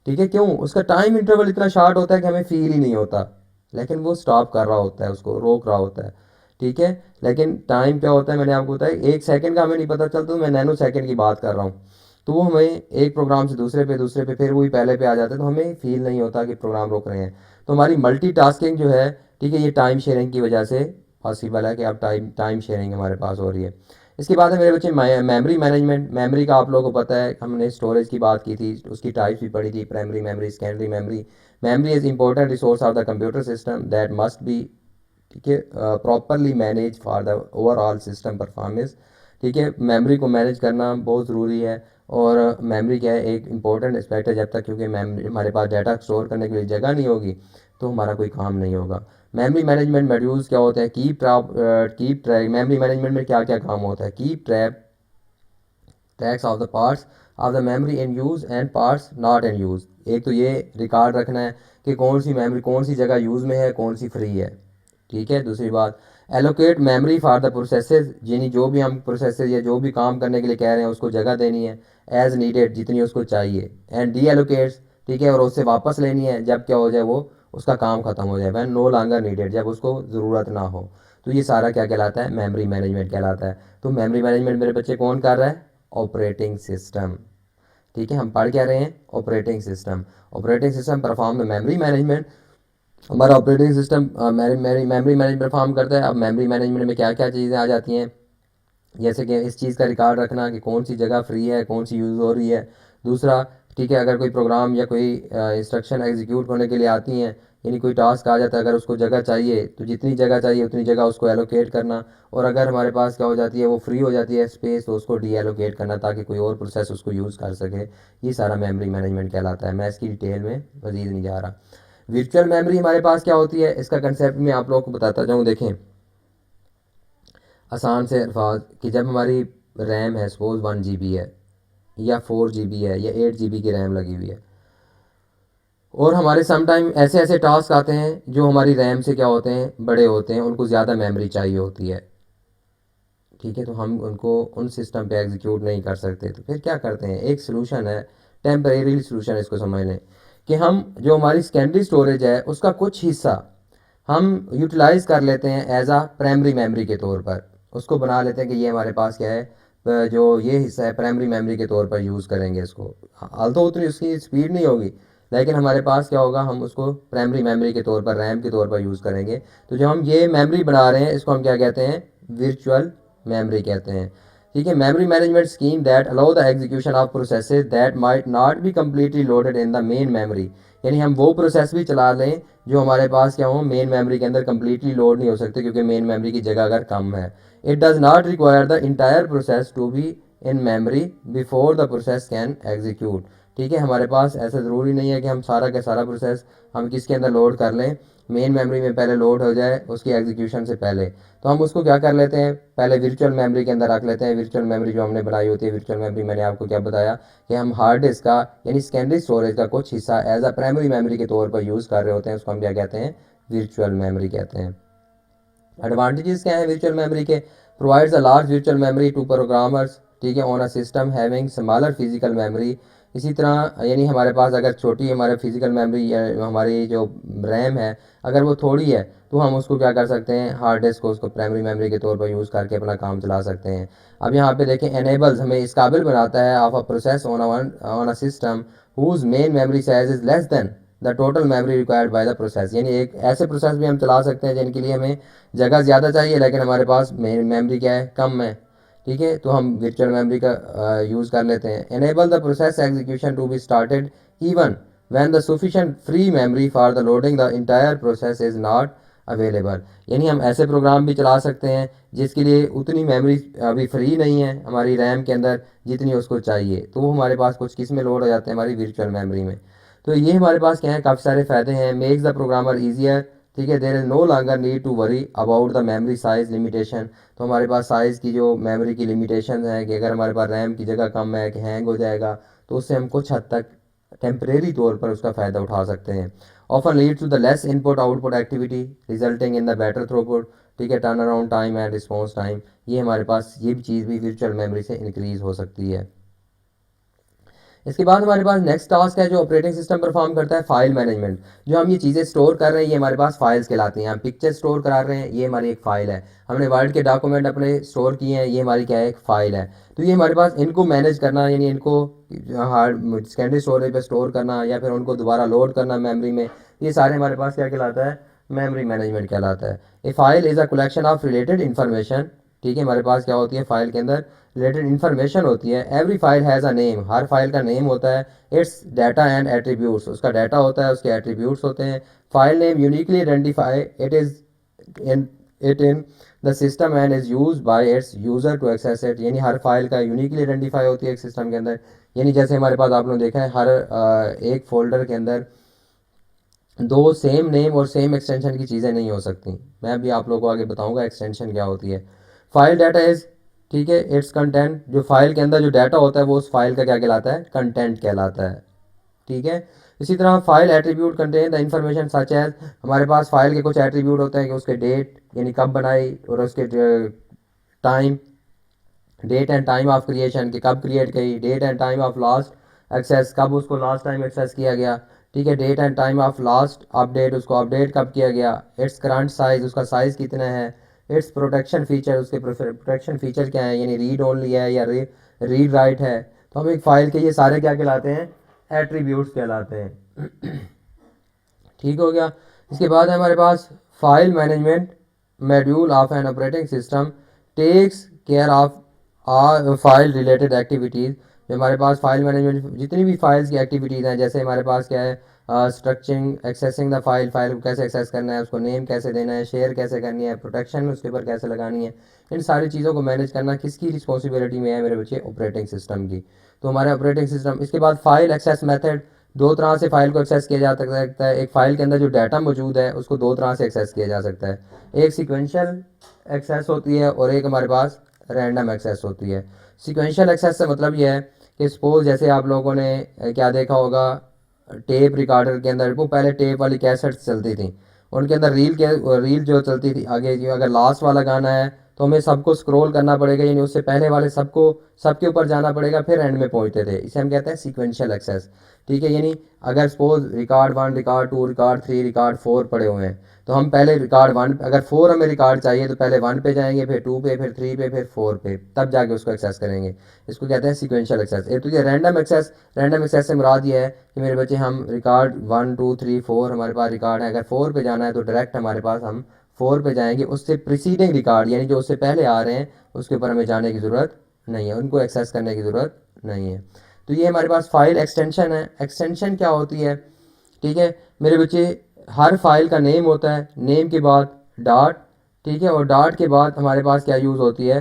ठीक है, क्यों? उसका टाइम इंटरवल इतना शार्ट होता है कि हमें फील ही नहीं होता, लेकिन वो स्टॉप कर रहा होता है, उसको रोक रहा होता है। ठीक है, लेकिन टाइम क्या होता है, मैंने आपको बताया 1 सेकंड का हमें नहीं पता चलता, तो मैं नैनो सेकंड की बात कर रहा हूँ। तो वो हमें एक प्रोग्राम से दूसरे पे, दूसरे पे, फिर वही पहले पे आ जाता है, तो हमें फील नहीं होता कि प्रोग्राम रोक रहे हैं। तो हमारी मल्टीटास्किंग जो है, ठीक है, ये टाइम शेयरिंग की वजह से पॉसिबल है कि अब टाइम टाइम शेयरिंग हमारे पास हो रही है। इसके बाद है मेरे बच्चे मेमोरी मैनेजमेंट। मेमोरी का आप लोगों को पता है, हमने स्टोरेज की बात की थी, उसकी टाइप्स भी पढ़ी थी, primary memory, secondary memory. Memory is important resource of the computer system that must be, ठीक है, properly manage for the overall system performance. ठीक है, मेमोरी को मैनेज करना बहुत ज़रूरी है। और मेमोरी क्या है, एक इंपॉर्टेंट एस्पेक्ट है। जब तक क्योंकि मेमोरी, हमारे पास डाटा स्टोर करने के लिए जगह नहीं होगी तो हमारा कोई काम नहीं होगा। मेमोरी मैनेजमेंट मॉड्यूल्स क्या होते हैं? Keep track. मेमोरी मैनेजमेंट में क्या क्या काम होता है? Keep tracks of the parts of the memory in use and parts not in use. एक तो ये रिकॉर्ड रखना है कि कौन सी मेमोरी कौन सी जगह यूज़ में है, कौन सी फ्री है। ठीक है, दूसरी बात, allocate memory for the processes, यानी जो भी हम प्रोसेसेस या जो भी काम करने के लिए कह रहे हैं उसको जगह देनी है एज नीडेड, जितनी उसको चाहिए। एंड डी एलोकेट्स, ठीक है, और उससे वापस लेनी है जब क्या हो जाए, वो उसका काम खत्म हो जाए, वैन नो लॉन्गर नीडेड, जब उसको ज़रूरत ना हो। तो ये सारा क्या कहलाता है? मेमोरी मैनेजमेंट कहलाता है। तो मेमोरी मैनेजमेंट मेरे बच्चे कौन कर रहा है? Operating system. ठीक है, हम पढ़ क्या रहे हैं? Operating system. Operating system perform the memory management. हमारा operating system memory management perform करता है। अब मेमोरी मैनेजमेंट में क्या क्या चीज़ें आ जाती हैं, जैसे कि इस चीज़ का रिकॉर्ड रखना कि कौन सी जगह फ्री है, कौन सी यूज़ हो रही है। दूसरा, ठीक है, अगर कोई प्रोग्राम या कोई इंस्ट्रक्शन एग्जीक्यूट होने के लिए आती हैं, यानी कोई टास्क आ जाता है, अगर उसको जगह चाहिए तो जितनी जगह चाहिए उतनी जगह उसको एलोकेट करना। और अगर हमारे पास क्या हो जाती है, वो फ्री हो जाती है स्पेस, तो उसको डी एलोकेट करना ताकि कोई और प्रोसेस उसको यूज़ कर सके। ये सारा मेमोरी मैनेजमेंट कहलाता है। मैं इसकी डिटेल में मज़ीद नहीं जा रहा। वर्चुअल मेमोरी हमारे पास क्या होती है, इसका कंसेप्ट मैं आप लोगों को बताता जाऊँ। देखें, आसान से अल्फाज कि जब हमारी रैम है, सपोज़ 1 GB है या 4 GB है या 8 GB की रैम लगी हुई है, और हमारे सम टाइम ऐसे ऐसे टास्क आते हैं जो हमारी रैम से क्या होते हैं, बड़े होते हैं, उनको ज़्यादा मेमोरी चाहिए होती है। ठीक है, तो हम उनको उन सिस्टम पे एग्जीक्यूट नहीं कर सकते, तो फिर क्या करते हैं? एक सोल्यूशन है, टेम्परेरी सोल्यूशन, इसको समझ लें कि हम जो हमारी सेकेंडरी स्टोरेज है उसका कुछ हिस्सा हम यूटिलाइज़ कर लेते हैं एज आ प्राइमरी मेमोरी के तौर पर। उसको बना लेते हैं कि ये हमारे पास क्या है, जो ये हिस्सा है प्राइमरी मेमोरी के तौर पर यूज़ करेंगे इसको। हाल तो उतनी उसकी स्पीड नहीं होगी, लेकिन हमारे पास क्या होगा, हम उसको प्राइमरी मेमोरी के तौर पर, रैम के तौर पर यूज़ करेंगे। तो जो हम ये मेमोरी बना रहे हैं इसको हम क्या कहते हैं? वर्चुअल मेमोरी कहते हैं। ठीक है, memory management scheme that allow the execution of processes that might not be completely loaded in the main memory. यानी हम वो प्रोसेस भी चला लें जो हमारे पास क्या हो, मेन मेमोरी के अंदर कम्प्लीटली लोड नहीं हो सकते, क्योंकि मेन मेमोरी की जगह अगर कम है। It does not require the entire process to be in memory before the process can execute. ठीक है, हमारे पास ऐसा ज़रूरी नहीं है कि हम सारा का सारा प्रोसेस हम किसके अंदर लोड कर लें, मेन मेमोरी में पहले लोड हो जाए उसकी एग्जीक्यूशन से पहले। तो हम उसको क्या कर लेते हैं, पहले वर्चुअल मेमोरी के अंदर रख लेते हैं। वर्चुअल मेमोरी जो हमने बनाई होती है, वर्चुअल मेमोरी मैंने आपको क्या बताया कि हम हार्ड डिस्क का, यानी सेकेंडरी स्टोरेज का कुछ हिस्सा एज अ प्राइमरी मेमोरी के तौर पर यूज़ कर रहे होते हैं, उसको हम क्या कहते हैं? वर्चुअल मेमोरी कहते हैं। एडवांटेजेस क्या है वर्चुअल मेमोरी के? Provides a large virtual memory to programmers, ठीक है, on a system having smaller physical memory. इसी तरह यानी हमारे पास अगर छोटी हमारे फिजिकल मेमोरी या हमारी जो रैम है अगर वो थोड़ी है तो हम उसको क्या कर सकते हैं, हार्ड डिस्क को उसको प्राइमरी मेमोरी के तौर पर यूज़ करके अपना काम चला सकते हैं। अब यहाँ पे देखें एनेबल्स हमें इस काबिल बनाता है of a process on a system whose main memory size is less than the total memory required by the process. यानी एक ऐसे प्रोसेस भी हम चला सकते हैं जिनके लिए हमें जगह ज़्यादा चाहिए लेकिन हमारे पास मेमोरी क्या है, कम है, ठीक है, तो हम वर्चुअल मेमोरी का यूज़ कर लेते हैं। Enable the process execution to be started even when the sufficient free memory for the loading the entire process is not available. यानी हम ऐसे प्रोग्राम भी चला सकते हैं जिसके लिए उतनी मेमोरी अभी फ्री नहीं है हमारी रैम के अंदर जितनी उसको चाहिए, तो वो हमारे पास कुछ किस में लोड हो जाते हैं, हमारी वर्चुअल मेमोरी में। तो ये हमारे पास क्या है, काफ़ी सारे फ़ायदे हैं। मेक्स द प्रोग्रामर ईजियर, ठीक है, there is no longer need to worry about the memory size limitation. तो हमारे पास साइज़ की जो मेमोरी की लिमिटेशन है कि अगर हमारे पास रैम की जगह कम है कि हैंग हो जाएगा, तो उससे हम कुछ हद तक टेम्परेरी तौर पर उसका फ़ायदा उठा सकते हैं। Often leads to the less input output activity resulting in the better throughput, ठीक है, turn around time and response time. ये हमारे पास ये भी चीज़ भी वर्चुअल मेमोरी से इंक्रीज़ हो सकती है। इसके बाद हमारे पास नेक्स्ट टास्क है जो ऑपरेटिंग सिस्टम परफॉर्म करता है, फाइल मैनेजमेंट। जो हम ये चीज़ें स्टोर कर रहे हैं ये हमारे पास फाइल्स कहलाती हैं। हम पिक्चर स्टोर करा रहे हैं, ये हमारी एक फ़ाइल है। हमने वर्ड के डॉक्यूमेंट अपने स्टोर किए हैं, ये हमारी क्या है, एक फ़ाइल है। तो ये हमारे पास इनको मैनेज करना यानी इनको हार्ड सेकेंडरी स्टोरेज पे स्टोर करना या फिर उनको दोबारा लोड करना मेमोरी में, ये सारे हमारे पास क्या कहलाता है, मेमोरी मैनेजमेंट कहलाता है। A file is a collection of related information, ठीक है, हमारे पास क्या होती है, फाइल के अंदर रिलेटेड इन्फॉर्मेशन होती है। Every file has a name, हर फाइल का नेम होता है। इट्स डाटा एंड एट्रीब्यूट्स, उसका डाटा होता है, उसके एट्रीब्यूट्स होते हैं। File name uniquely identify it is in the system and is use by its user to access it. यानी हर फाइल का यूनिकली आइडेंटिफाई होती है एक सिस्टम के अंदर। यानी जैसे हमारे पास आप लोगों ने देखा है हर एक फोल्डर के अंदर दो सेम नेम और सेम एक्सटेंशन की चीज़ें नहीं हो सकती। मैं भी आप लोगों को आगे बताऊंगा एक्सटेंशन क्या होती है। फाइल डाटा इज़, ठीक है, इट्स कंटेंट, जो फाइल के अंदर जो डाटा होता है वो उस फाइल का क्या कहलाता है, कंटेंट कहलाता है, ठीक है। इसी तरह file attribute contain the information such as, हमारे पास फाइल के कुछ एट्रीब्यूट होते हैं कि उसके डेट यानी कब बनाई और उसके time, date and time of creation कि कब क्रिएट की, date and time of last access कब उसको लास्ट टाइम एक्सेस किया गया, ठीक है, date and time of last update उसको अपडेट कब किया गया, इट्स करंट साइज उसका साइज़ कितना है, इट्स प्रोटेक्शन फीचर उसके प्रोटेक्शन फीचर क्या है यानी रीड ओनली है या रीड राइट है। तो हम एक फ़ाइल के ये सारे क्या कहलाते हैं, एट्रीब्यूट्स कहलाते हैं। ठीक हो गया। इसके बाद है हमारे पास file management module of an operating system takes care of file related activities. जो हमारे पास फाइल मैनेजमेंट जितनी भी फाइल्स की एक्टिविटीज़ हैं, जैसे हमारे पास क्या है, structuring accessing the file, file को कैसे एक्सेस करना है, उसको नेम कैसे देना है, शेयर कैसे करनी है, प्रोटेक्शन उसके ऊपर कैसे लगानी है, इन सारी चीज़ों को मैनेज करना किसकी रिस्पॉन्सिबिलिटी में है, मेरे बच्चे, ऑपरेटिंग सिस्टम की। तो हमारे ऑपरेटिंग सिस्टम। इसके बाद फाइल एक्सेस मेथड, दो तरह से फाइल को एक्सेस किया जा सकता है। एक फाइल के अंदर जो डाटा मौजूद है उसको दो तरह से एक्सेस किया जा सकता है। एक सीक्वेंशियल एक्सेस होती है और एक हमारे पास रैंडम एक्सेस होती है। सीक्वेंशियल एक्सेस से मतलब ये है कि सपोज जैसे आप लोगों ने क्या देखा होगा, टेप रिकॉर्डर के अंदर वो पहले टेप वाली कैसेट चलती थी, उनके अंदर रील जो चलती थी आगे जो अगर लास्ट वाला गाना है तो हमें सबको स्क्रॉल करना पड़ेगा यानी उससे पहले वाले सबको सबके ऊपर जाना पड़ेगा फिर एंड में पहुंचते थे। इसे हम कहते हैं सीक्वेंशियल एक्सेस, ठीक है। यानी अगर suppose record 1 record 2 record 3 record 4 पड़े हुए हैं तो हम पहले रिकॉर्ड 1, अगर 4 हमें रिकॉर्ड चाहिए तो पहले 1 पे जाएंगे, फिर 2 पे, फिर 3 पे, फिर 4 पे, तब जाके उसको एक्सेस करेंगे। इसको कहते हैं सीक्वेंशियल एक्सेस। एक तो ये रैंडम एक्सेस, रैंडम एक्सेस से मुराद ये है कि मेरे बच्चे हम रिकॉर्ड 1 2 3 4 हमारे पास रिकॉर्ड है, अगर 4 पे जाना है तो डायरेक्ट हमारे पास हम 4 पे जाएंगे, उससे प्रीसीडिंग रिकॉर्ड यानी जो उससे पहले आ रहे हैं उसके ऊपर हमें जाने की ज़रूरत नहीं है, उनको एक्सेस करने की ज़रूरत नहीं है। तो ये हमारे पास फाइल एक्सटेंशन है। एक्सटेंशन क्या होती है, ठीक है मेरे बच्चे, हर फाइल का नेम होता है, नेम के बाद डॉट, ठीक है, और डॉट के बाद हमारे पास क्या यूज़ होती है,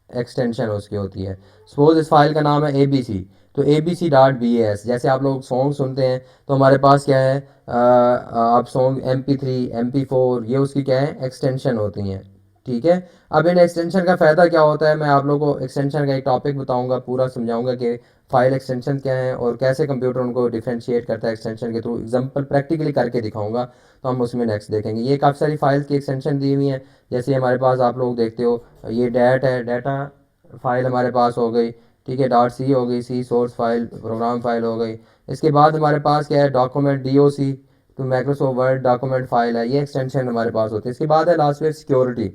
एक्सटेंशन उसकी होती है। सपोज इस फाइल का नाम है ABC, तो abc.bas, जैसे आप लोग सॉन्ग सुनते हैं तो हमारे पास क्या है, आप सॉन्ग MP3 MP4 ये उसकी क्या है, एक्सटेंशन होती हैं, ठीक है। अब इन एक्सटेंशन का फ़ायदा क्या होता है, मैं आप लोगों को एक्सटेंशन का एक टॉपिक बताऊंगा, पूरा समझाऊंगा कि फाइल एक्सटेंशन क्या है और कैसे कंप्यूटर उनको डिफ्रेंशिएट करता है एक्सटेंशन के थ्रू। एग्जांपल प्रैक्टिकली करके दिखाऊंगा, तो हम उसमें नेक्स्ट देखेंगे। ये काफ़ी सारी फाइल की एक्सटेंशन दी हुई हैं, जैसे हमारे पास आप लोग देखते हो ये डैट है, डाटा फाइल हमारे पास हो गई, ठीक है। डॉट सी हो गई, C source file, program file हो गई। इसके बाद हमारे पास क्या है, document DOC to Microsoft Word document file है, ये एक्सटेंशन हमारे पास होती है। इसके बाद है लास्ट में सिक्योरिटी।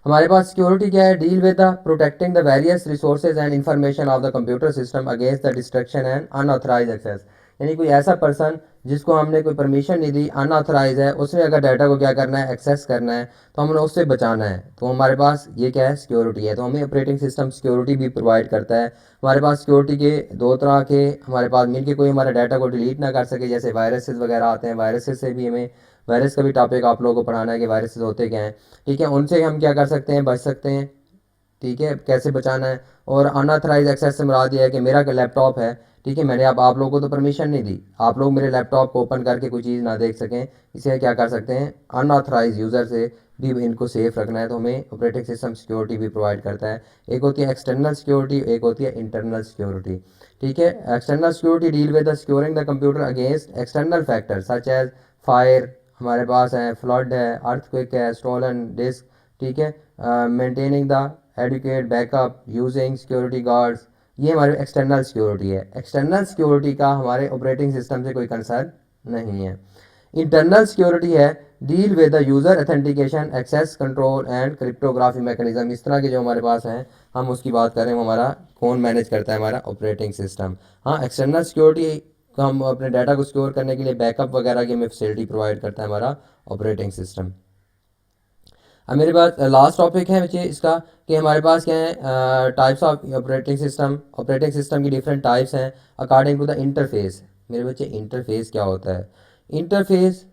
हमारे पास सिक्योरिटी क्या है, deal with the protecting the various resources and information of the computer system against the destruction and unauthorized access. यानी कोई ऐसा पर्सन जिसको हमने कोई परमिशन नहीं दी, अनऑथराइज है, उसने अगर डाटा को क्या करना है, एक्सेस करना है, तो हमें उससे बचाना है। तो हमारे पास ये क्या है, सिक्योरिटी है। तो हमें ऑपरेटिंग सिस्टम सिक्योरिटी भी प्रोवाइड करता है। हमारे पास सिक्योरिटी के दो तरह के हमारे पास मिलके कोई हमारे डाटा को डिलीट ना कर सके, जैसे वायरसेस वगैरह आते हैं, वायरसेस से भी हमें, वायरस का भी टॉपिक आप लोगों को पढ़ाना है कि वायरसेस होते क्या हैं, ठीक है। उनसे हम क्या कर सकते हैं, बच सकते हैं, ठीक है। कैसे बचाना है। और अनऑथराइज एक्सेस से मुराद ये है कि मेरा लैपटॉप है, ठीक है, मैंने अब आप लोगों को तो परमिशन नहीं दी, आप लोग मेरे लैपटॉप को ओपन करके कोई चीज़ ना देख सकें, इसे क्या कर सकते हैं, अनऑथराइज यूज़र से भी इनको सेफ रखना है, तो हमें ऑपरेटिंग सिस्टम सिक्योरिटी भी प्रोवाइड करता है। एक होती है एक्सटर्नल सिक्योरिटी, एक होती है इंटरनल सिक्योरिटी, ठीक है। External security deal with the securing the computer against external factor such as fire, हमारे पास है फ्लड है, अर्थक्वेक है, स्टोलन डिस्क, ठीक है, maintaining the adequate backup using security guards, ये हमारी एक्सटर्नल सिक्योरिटी है। एक्सटर्नल सिक्योरिटी का हमारे ऑपरेटिंग सिस्टम से कोई कंसर्न नहीं है। इंटरनल सिक्योरिटी है deal with the user authentication access control and cryptography mechanism. इस तरह के जो हमारे पास हैं, हम उसकी बात करें, वो हमारा कौन मैनेज करता है, हमारा ऑपरेटिंग सिस्टम। हाँ, एक्सटर्नल सिक्योरिटी को हम अपने डाटा को सिक्योर करने के लिए बैकअप वगैरह की हमें फैसिलिटी प्रोवाइड करता है हमारा ऑपरेटिंग सिस्टम। अब मेरे पास लास्ट टॉपिक है बच्चे इसका, कि हमारे पास क्या है, types of operating system. Operating system की डिफरेंट टाइप्स हैं अकॉर्डिंग टू द इंटरफेस। मेरे बच्चे इंटरफेस क्या होता है, इंटरफेस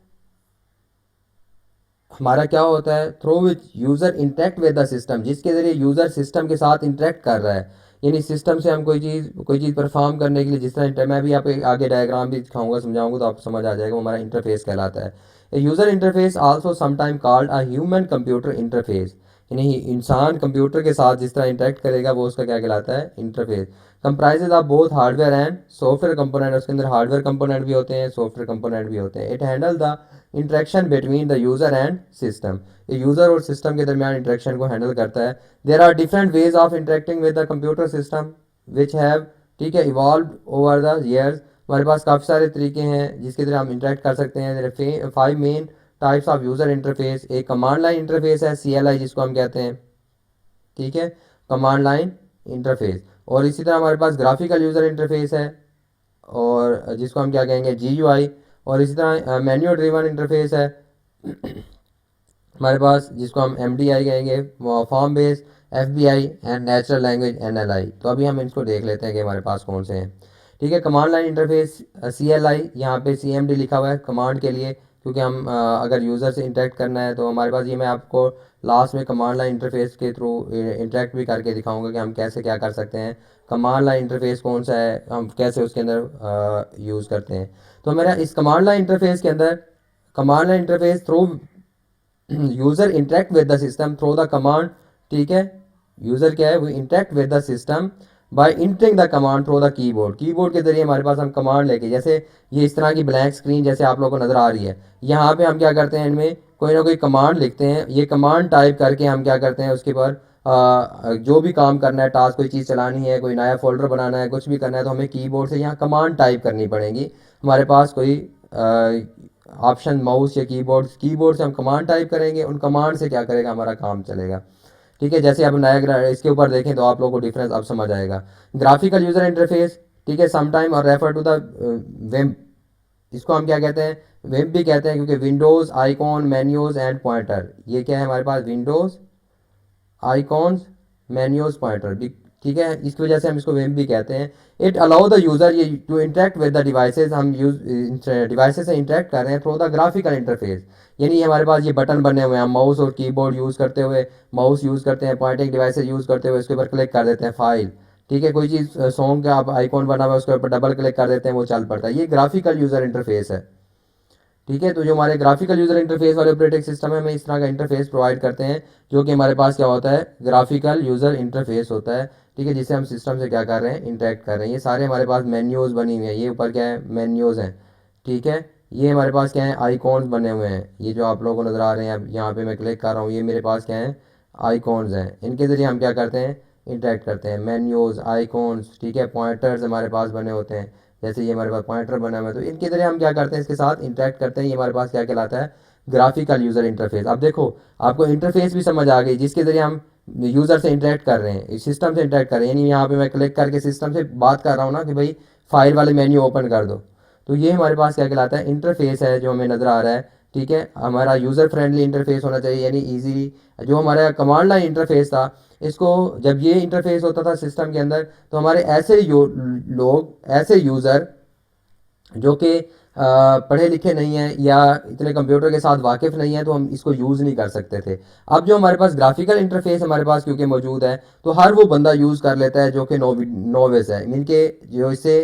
हमारा क्या होता है, through which user interact with the system, जिसके ज़रिए यूज़र सिस्टम के साथ इंटरेक्ट कर रहा है। यानी सिस्टम से हम कोई चीज़ परफॉर्म करने के लिए, जिस तरह मैं भी आपको आगे डायग्राम भी दिखाऊंगा, समझाऊंगा, तो आपको समझ आ जाएगा, वो हमारा इंटरफेस कहलाता है। User interface also sometime called a human computer interface, यानी इंसान कंप्यूटर के साथ जिस तरह इंटरेक्ट करेगा वो उसका क्या कहलाता है, interface. Comprises of both hardware and software component, उसके अंदर हार्डवेयर कंपोनेंट भी होते हैं, सॉफ्टवेयर कंपोनेंट भी होते हैं। It handle the interaction between the user and system, ये यूज़र और सिस्टम के दरमियान इंटरेक्शन को हैंडल करता है। There are different ways of interacting with the computer system which have, ठीक है, इवॉल्व ओवर द ईयर्स। हमारे पास काफ़ी सारे तरीके हैं जिसके तरह हम इंटरेक्ट कर सकते हैं। 5 main types of user interface. एक कमांड लाइन इंटरफेस है, CLI जिसको हम कहते हैं, ठीक है, कमांड लाइन इंटरफेस। और इसी तरह हमारे पास ग्राफिकल यूज़र इंटरफेस है, और जिसको हम क्या कहेंगे, GUI। और इसी तरह मैन्युअल ड्रिवन इंटरफेस है हमारे पास, जिसको हम MDI कहेंगे, form based, FBI and natural language NLI। तो अभी हम इसको देख लेते हैं कि हमारे पास कौन से हैं, ठीक है। कमांड लाइन इंटरफेस CLI, यहाँ पे CMD लिखा हुआ है कमांड के लिए, क्योंकि हम अगर यूज़र से इंटरेक्ट करना है तो हमारे पास ये, मैं आपको लास्ट में कमांड लाइन इंटरफेस के थ्रू इंटरेक्ट भी करके दिखाऊंगा कि हम कैसे क्या कर सकते हैं। कमांड लाइन इंटरफेस कौन सा है, हम कैसे उसके अंदर यूज़ करते हैं। तो मेरा इस कमांड लाइन इंटरफेस के अंदर, command line interface through user interact with the system through the command, ठीक है। यूज़र क्या है, वो interact with the system by entering the command through the keyboard. Keyboard के जरिए हमारे पास हम कमांड लेके, जैसे ये इस तरह की ब्लैंक स्क्रीन जैसे आप लोगों को नज़र आ रही है, यहाँ पे हम क्या करते हैं, इनमें कोई ना कोई कमांड लिखते हैं। ये कमांड टाइप करके हम क्या करते हैं, उसके पर जो भी काम करना है, टास्क, कोई चीज़ चलानी है, कोई नया फोल्डर बनाना है, कुछ भी करना है, तो हमें कीबोर्ड से यहाँ कमांड टाइप करनी पड़ेगी। हमारे पास कोई ऑप्शन माउस या कीबोर्ड से हम कमांड टाइप करेंगे, उन कमांड से क्या करेगा, हमारा काम चलेगा, ठीक है। जैसे अब नया इसके ऊपर देखें तो आप लोगों को डिफरेंस अब समझ आएगा। ग्राफिकल यूज़र इंटरफेस, ठीक है, समटाइम और रेफर टू द वेब, इसको हम क्या कहते हैं, वेब भी कहते हैं, क्योंकि Windows icon menus and pointer, ये क्या है हमारे पास, विंडोज़ आइकॉन्स मेन्यूज पॉइंटर भी, ठीक है, इसकी वजह से हम इसको वेब भी कहते हैं। इट अलाउ द यूज़र ये to interact with the devices, हम डिवाइसेज से इंटरेक्ट कर रहे हैं थ्रू द ग्राफिकल इंटरफेस। यानी हमारे पास ये बटन बने हुए हैं, हम माउस और कीबोर्ड यूज़ करते हुए, माउस यूज़ करते हैं, पॉइंटिंग डिवाइसेज यूज़ करते हुए इसके ऊपर क्लिक कर देते हैं, फाइल, ठीक है, कोई चीज़ सॉन्ग का आप आइकॉन बना हुआ है उसके ऊपर डबल क्लिक कर देते हैं, वो चल पड़ता है। ये ग्राफिकल यूज़र इंटरफेस है, ठीक है। तो जो हमारे ग्राफिकल यूज़र इंटरफेस वाले ऑपरेटिंग सिस्टम है, हमें इस तरह का इंटरफेस प्रोवाइड करते हैं, जो कि हमारे पास क्या होता है, ग्राफिकल यूज़र इंटरफेस होता है। ठीक है, जिससे हम सिस्टम से क्या कर रहे हैं, इंटरेक्ट कर रहे हैं। ये सारे हमारे पास मेन्यूज़ बनी हुई हैं, ये ऊपर क्या है, मेन्यूज़ हैं। ठीक है, ये हमारे पास क्या है, आइकॉन्स बने हुए हैं। ये जो आप लोगों को नज़र आ रहे हैं, अब यहाँ पे मैं क्लिक कर रहा हूँ, ये मेरे पास क्या है, आइकॉन्स हैं। इनके ज़रिए हम क्या करते हैं, इंटरेक्ट करते हैं। मेन्यूज़, आइकॉन्स, ठीक है, पॉइंटर्स हमारे पास बने होते हैं। जैसे ये हमारे पास पॉइंटर बना हुआ है, तो इनके ज़रिए हम क्या करते हैं, इसके साथ इंटरेक्ट करते हैं। ये हमारे पास क्या कहलाता है, ग्राफिकल यूज़र इंटरफेस। अब देखो, आपको इंटरफेस भी समझ आ गई, जिसके ज़रिए हम यूज़र से इंटरेक्ट कर रहे हैं, सिस्टम से इंटरेक्ट कर रहे हैं। यानी यहाँ पे मैं क्लिक करके सिस्टम से बात कर रहा हूँ ना कि भाई फाइल वाले मेन्यू ओपन कर दो, तो ये हमारे पास क्या कहलाता है, इंटरफेस है जो हमें नज़र आ रहा है। ठीक है, हमारा यूज़र फ्रेंडली इंटरफेस होना चाहिए, यानी ईजी। जो हमारा कमांड लाइन इंटरफेस था, इसको जब ये इंटरफेस होता था सिस्टम के अंदर, तो हमारे ऐसे लोग, ऐसे यूज़र जो कि पढ़े लिखे नहीं हैं या इतने कंप्यूटर के साथ वाकिफ़ नहीं है, तो हम इसको यूज़ नहीं कर सकते थे। अब जो हमारे पास ग्राफिकल इंटरफेस हमारे पास क्योंकि मौजूद है, तो हर वो बंदा यूज़ कर लेता है जो कि नोविस है, मीन के जो इससे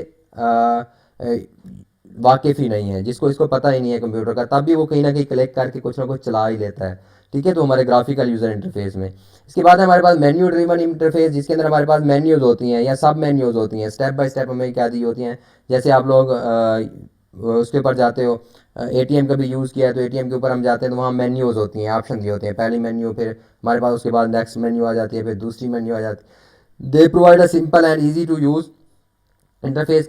वाकिफ़ ही नहीं है, जिसको इसको पता ही नहीं है कंप्यूटर का, तब भी वो कहीं ना कहीं क्लिक करके कुछ ना कुछ चला ही लेता है। ठीक है, तो हमारे ग्राफिकल यूज़र इंटरफेस में इसके बाद है हमारे पास मेन्यू ड्रिवन इंटरफेस, जिसके अंदर हमारे पास मेन्यूज़ होती हैं या सब मेन्यूज़ होती हैं, स्टेप बाय स्टेप हमें क्या दी होती हैं। जैसे आप लोग उसके ऊपर जाते हो, एटीएम का भी यूज़ किया है, तो एटीएम के ऊपर हम जाते हैं तो वहाँ मेन्यूज़ होती हैं, ऑप्शन दिए होते हैं, पहली मेन्यू, फिर हमारे पास उसके बाद नेक्स्ट मेन्यू आ जाती है, फिर दूसरी मेन्यू आ जाती है। They provide a simple and easy to use interface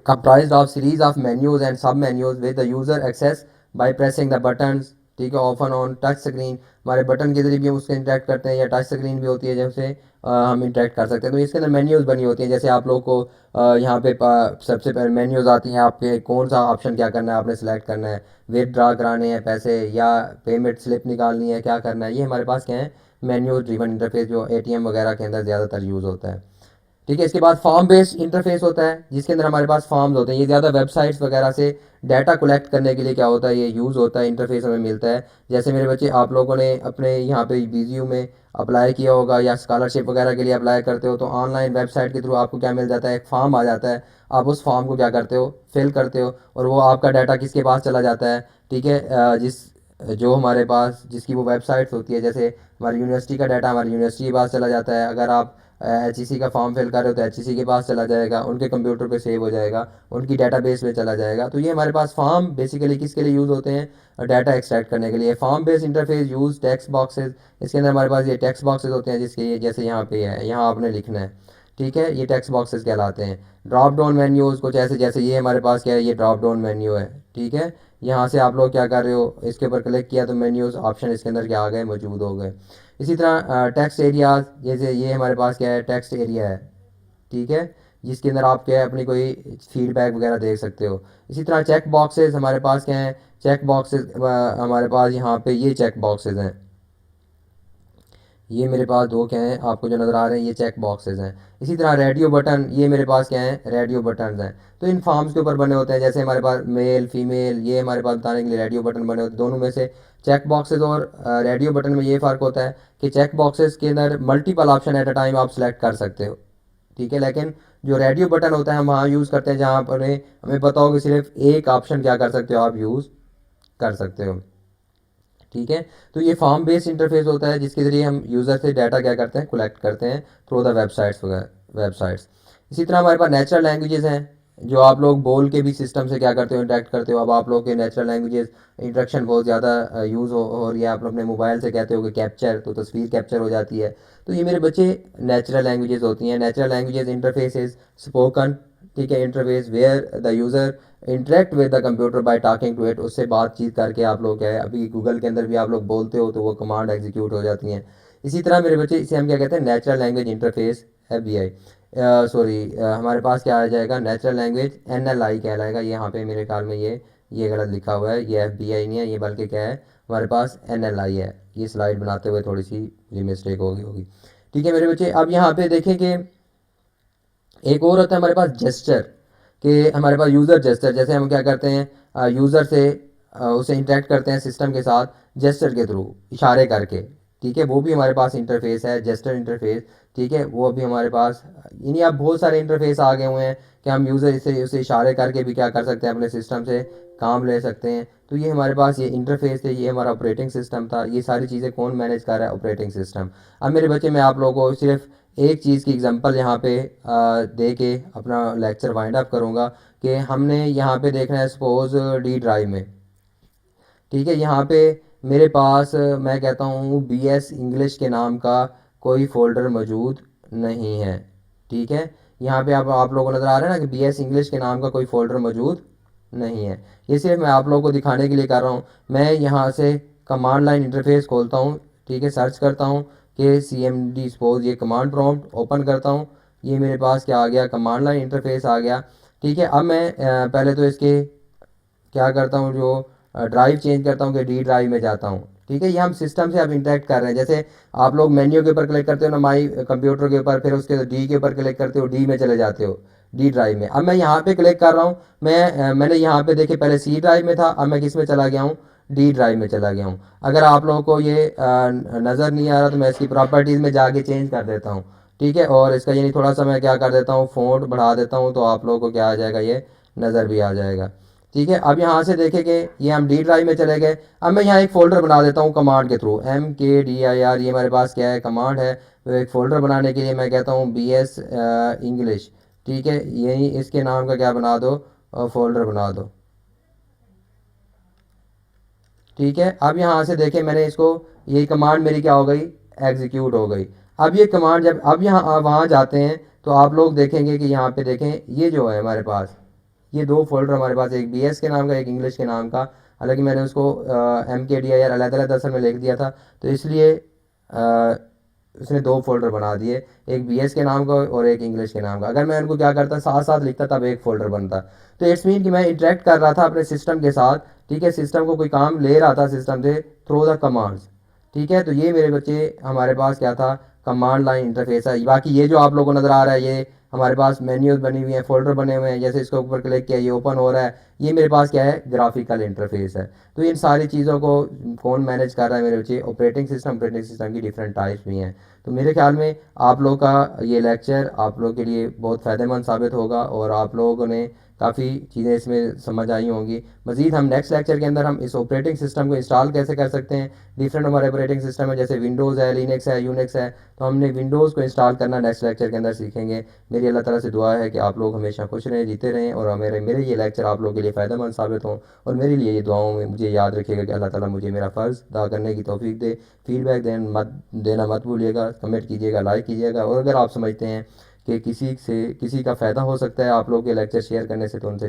comprised of series of menus and sub menus with the user access by pressing the buttons। ठीक है, ऑफन ऑन टच स्क्रीन, हमारे बटन के जरिए भी हम उससे इंटरेक्ट करते हैं, या टच स्क्रीन भी होती है जैसे हम इंटरेक्ट कर सकते हैं। तो इसके अंदर मेन्यूज़ बनी होती हैं। जैसे आप लोग को यहाँ पे सबसे पहले मेन्यूज़ आती हैं, आपके कौन सा ऑप्शन क्या करना है, आपने सेलेक्ट करना है, विदड्रा कराने हैं पैसे या पेमेंट स्लिप निकालनी है, क्या करना है। ये हमारे पास क्या है, मेन्यू ड्रिवन इंटरफेस, जो एटीएम वगैरह के अंदर ज़्यादातर यूज़ होता है। ठीक है, इसके बाद फॉर्म बेस्ड इंटरफेस होता है, जिसके अंदर हमारे पास फॉर्म्स होते हैं। ये ज़्यादा वेबसाइट्स वगैरह से डाटा कलेक्ट करने के लिए क्या होता है, ये यूज़ होता है, इंटरफेस हमें मिलता है। जैसे मेरे बच्चे, आप लोगों ने अपने यहाँ पे बीजीयू में अप्लाई किया होगा या स्कॉलरशिप वगैरह के लिए अप्लाई करते हो, तो ऑनलाइन वेबसाइट के थ्रू आपको क्या मिल जाता है, एक फॉर्म आ जाता है। आप उस फॉर्म को क्या करते हो, फिल करते हो, और वो आपका डाटा किसके पास चला जाता है। ठीक है, जो हमारे पास जिसकी वो वेबसाइट्स होती है, जैसे हमारी यूनिवर्सिटी का डाटा हमारी यूनिवर्सिटी के पास चला जाता है। अगर आप HEC का फॉर्म फिल कर रहे हो तो HEC के पास चला जाएगा, उनके कंप्यूटर पे सेव हो जाएगा, उनकी डाटाबेस में चला जाएगा। तो ये हमारे पास फॉर्म बेसिकली किसके लिए यूज़ होते हैं, डाटा एक्सट्रैक्ट करने के लिए। Form based interface use text boxes, इसके अंदर हमारे पास ये टेक्स्ट बॉक्सेस होते हैं, जिसके जैसे यहाँ पे है, यहाँ आपने लिखना है। ठीक है, ये टेक्स्ट बॉक्सेस कहलाते हैं। ड्रॉप डाउन मेन्यूज़ कुछ ऐसे, जैसे ये हमारे पास क्या है, ये ड्रॉप डाउन मेन्यू है। ठीक है, यहाँ से आप लोग क्या कर रहे हो, इसके ऊपर क्लिक किया तो मेन्यूज़ ऑप्शन इसके अंदर क्या आ गए, मौजूद हो गए। इसी तरह टेक्स्ट एरियाज, जैसे ये हमारे पास क्या है, टेक्स्ट एरिया है। ठीक है, जिसके अंदर आप क्या है, अपनी कोई फीडबैक वगैरह देख सकते हो। इसी तरह चेक बॉक्सेस हमारे पास क्या है, चेक बॉक्सेस हमारे पास यहाँ पे ये चेक बॉक्सेस हैं। ये मेरे पास दो क्या हैं, आपको जो नज़र आ रहे हैं, ये चेक बॉक्सेस हैं। इसी तरह रेडियो बटन, ये मेरे पास क्या है, रेडियो बटन हैं। तो इन फॉर्म्स के ऊपर बने होते हैं, जैसे हमारे पास मेल फीमेल, ये हमारे पास बताने के लिए रेडियो बटन बने होते हैं। दोनों में से चेक बॉक्सेस और रेडियो बटन में ये फ़र्क होता है कि चेक बॉक्सेस के अंदर multiple option eight a time आप सेलेक्ट कर सकते हो। ठीक है, लेकिन जो रेडियो बटन होता है हम वहाँ यूज़ करते हैं जहाँ पर हमें पता हो कि सिर्फ एक ऑप्शन क्या कर सकते हो, आप यूज़ कर सकते हो। ठीक है, तो ये फॉर्म बेस्ड इंटरफेस होता है, जिसके ज़रिए हम यूज़र से डाटा क्या करते हैं, कलेक्ट करते हैं थ्रू द वेबसाइट्स वगैरह, वेबसाइट्स। इसी तरह हमारे पास नेचुरल लैंग्वेजेस हैं, जो आप लोग बोल के भी सिस्टम से क्या करते हो, इंटरेक्ट करते हो। अब आप लोग के नेचुरल लैंग्वेजेस इंट्रैक्शन बहुत ज़्यादा यूज़ हो रही है। आप लोग अपने मोबाइल से कहते हो कि कैप्चर, तो तस्वीर कैप्चर हो जाती है। तो ये मेरे बच्चे नेचुरल लैंग्वेजेस होती हैं। Natural languages interface is spoken, ठीक है, interface where the user interact with the computer by talking to it, उससे बातचीत करके आप लोग क्या है, अभी गूगल के अंदर भी आप लोग बोलते हो तो वो कमांड एग्जीक्यूट हो जाती हैं। इसी तरह मेरे बच्चे, इसे हम क्या कहते हैं, natural language interface, FBI, sorry, हमारे पास क्या आ जाएगा, नेचुरल लैंग्वेज NLI कहलाएगा। ये यहाँ पे मेरे ख्याल में ये गलत लिखा हुआ है, ये FBI नहीं है, ये बल्कि क्या है, हमारे पास NLI है। ये स्लाइड बनाते हुए थोड़ी सी ये मिस्टेक होगी। ठीक है मेरे बच्चे, अब यहाँ पे देखें कि एक और होता है हमारे पास जेस्चर, कि हमारे पास यूज़र जेस्चर, जैसे हम क्या करते हैं, यूज़र से उसे इंटरेक्ट करते हैं सिस्टम के साथ जेस्चर के थ्रू, इशारे करके। ठीक है, वो भी हमारे पास इंटरफेस है, जेस्चर इंटरफेस। ठीक है, वो भी हमारे पास, यानी अब बहुत सारे इंटरफेस आ गए हुए हैं कि हम यूज़र से उसे इशारे करके भी क्या कर सकते हैं, अपने सिस्टम से काम ले सकते हैं। तो ये हमारे पास ये इंटरफेस थे, ये हमारा ऑपरेटिंग सिस्टम था। ये सारी चीज़ें कौन मैनेज कर रहा है? Operating system. अब मेरे बच्चे, मैं आप लोगों को सिर्फ एक चीज़ की एग्जांपल यहाँ पे दे के अपना लेक्चर वाइंड अप करूँगा कि हमने यहाँ पे देखना है सपोज़ डी ड्राइव में, ठीक है, यहाँ पे मेरे पास मैं कहता हूँ BS इंग्लिश के नाम का कोई फ़ोल्डर मौजूद नहीं है, ठीक है। यहाँ पे आप लोगों को नज़र आ रहा है ना कि BS इंग्लिश के नाम का कोई फ़ोल्डर मौजूद नहीं है। ये सिर्फ मैं आप लोगों को दिखाने के लिए कर रहा हूँ। मैं यहाँ से कमांड लाइन इंटरफेस खोलता हूँ, ठीक है, सर्च करता हूँ कि CMD सपोज, ये कमांड प्रॉम्प्ट ओपन करता हूँ। ये मेरे पास क्या आ गया? कमांड लाइन इंटरफेस आ गया, ठीक है। अब मैं पहले तो इसके क्या करता हूँ, जो ड्राइव चेंज करता हूँ कि डी ड्राइव में जाता हूँ, ठीक है। ये हम सिस्टम से अब इंटरेक्ट कर रहे हैं। जैसे आप लोग मेन्यू के ऊपर क्लिक करते हो ना, माई कंप्यूटर के ऊपर, फिर उसके डी के ऊपर क्लिक करते हो, डी में चले जाते हो, डी ड्राइव में। अब मैं यहाँ पे क्लिक कर रहा हूँ, मैंने यहाँ पे देखे पहले C ड्राइव में था, अब मैं किस में चला गया हूँ? डी ड्राइव में चला गया हूँ। अगर आप लोगों को ये नज़र नहीं आ रहा तो मैं इसकी प्रॉपर्टीज़ में जाके चेंज कर देता हूँ, ठीक है। और इसका यानी थोड़ा सा मैं क्या कर देता हूँ, फ़ॉन्ट बढ़ा देता हूँ, तो आप लोगों को क्या आ जाएगा, ये नज़र भी आ जाएगा, ठीक है। अब यहाँ से देखें कि ये हम डी ड्राइव में चले गए। अब मैं यहाँ एक फ़ोल्डर बना देता हूँ कमांड के थ्रू, MKDIR, ये हमारे पास क्या है? कमांड है। तो एक फ़ोल्डर बनाने के लिए मैं कहता हूँ BS इंग्लिश, ठीक है। यही इसके नाम का क्या बना दो, फ़ोल्डर बना दो, ठीक है। अब यहाँ से देखें, मैंने इसको, ये कमांड मेरी क्या हो गई? एग्जीक्यूट हो गई। अब ये कमांड जब अब यहाँ वहाँ जाते हैं तो आप लोग देखेंगे कि यहाँ पे देखें, ये जो है हमारे पास, ये दो फोल्डर हमारे पास, एक BS के नाम का, एक इंग्लिश के नाम का। हालांकि मैंने उसको MKDIR अलग-अलग असल में लिख दिया था, तो इसलिए उसने दो फोल्डर बना दिए, एक BS के नाम का और एक इंग्लिश के नाम का। अगर मैं उनको क्या करता, साथ साथ लिखता, तब एक फ़ोल्डर बनता। तो इट्स मीन कि मैं इंटरेक्ट कर रहा था अपने सिस्टम के साथ, ठीक है। सिस्टम को कोई काम ले रहा था सिस्टम से थ्रू द कमांड्स, ठीक है। तो ये मेरे बच्चे हमारे पास क्या था? कमांड लाइन इंटरफेस है। बाकी ये जो आप लोगों को नज़र आ रहा है, ये हमारे पास मेन्यूज बनी हुई हैं, फोल्डर बने हुए हैं, जैसे इसके ऊपर क्लिक किया ये ओपन हो रहा है, ये मेरे पास क्या है? ग्राफिकल इंटरफेस है। तो इन सारी चीज़ों को कौन मैनेज कर रहा है मेरे बच्चे? ऑपरेटिंग सिस्टम की डिफरेंट टाइप्स भी हैं। तो मेरे ख्याल में आप लोग का ये लेक्चर आप लोग के लिए बहुत फ़ायदेमंद साबित होगा और आप लोगों ने काफ़ी चीज़ें इसमें समझ आई होंगी। मज़ीद हम नेक्स्ट लेक्चर के अंदर हम इस ऑपरेटिंग सिस्टम को इंस्टॉल कैसे कर सकते हैं। डिफरेंट हमारे ऑपरेटिंग सिस्टम है, जैसे विंडोज़ है, लिनक्स है, यूनिक्स है, तो हमने विंडोज़ को इंस्टॉल करना नेक्स्ट लेक्चर के अंदर सीखेंगे। मेरी अल्लाह ताला से दुआ है कि आप लोग हमेशा खुश रहें, जीते रहें, और मेरे ये लेक्चर आप लोगों के लिए फ़ायदेमंद साबित हों। और मेरे लिए ये दुआओं में मुझे याद रखिएगा कि अल्लाह ताला मुझे मेरा फ़र्ज़ अदा करने की तौफीक दे। फीडबैक देना मत भूलिएगा, कमेंट कीजिएगा, लाइक कीजिएगा, और अगर आप समझते हैं कि किसी का फ़ायदा हो सकता है आप लोग के लेक्चर शेयर करने से, तो उनसे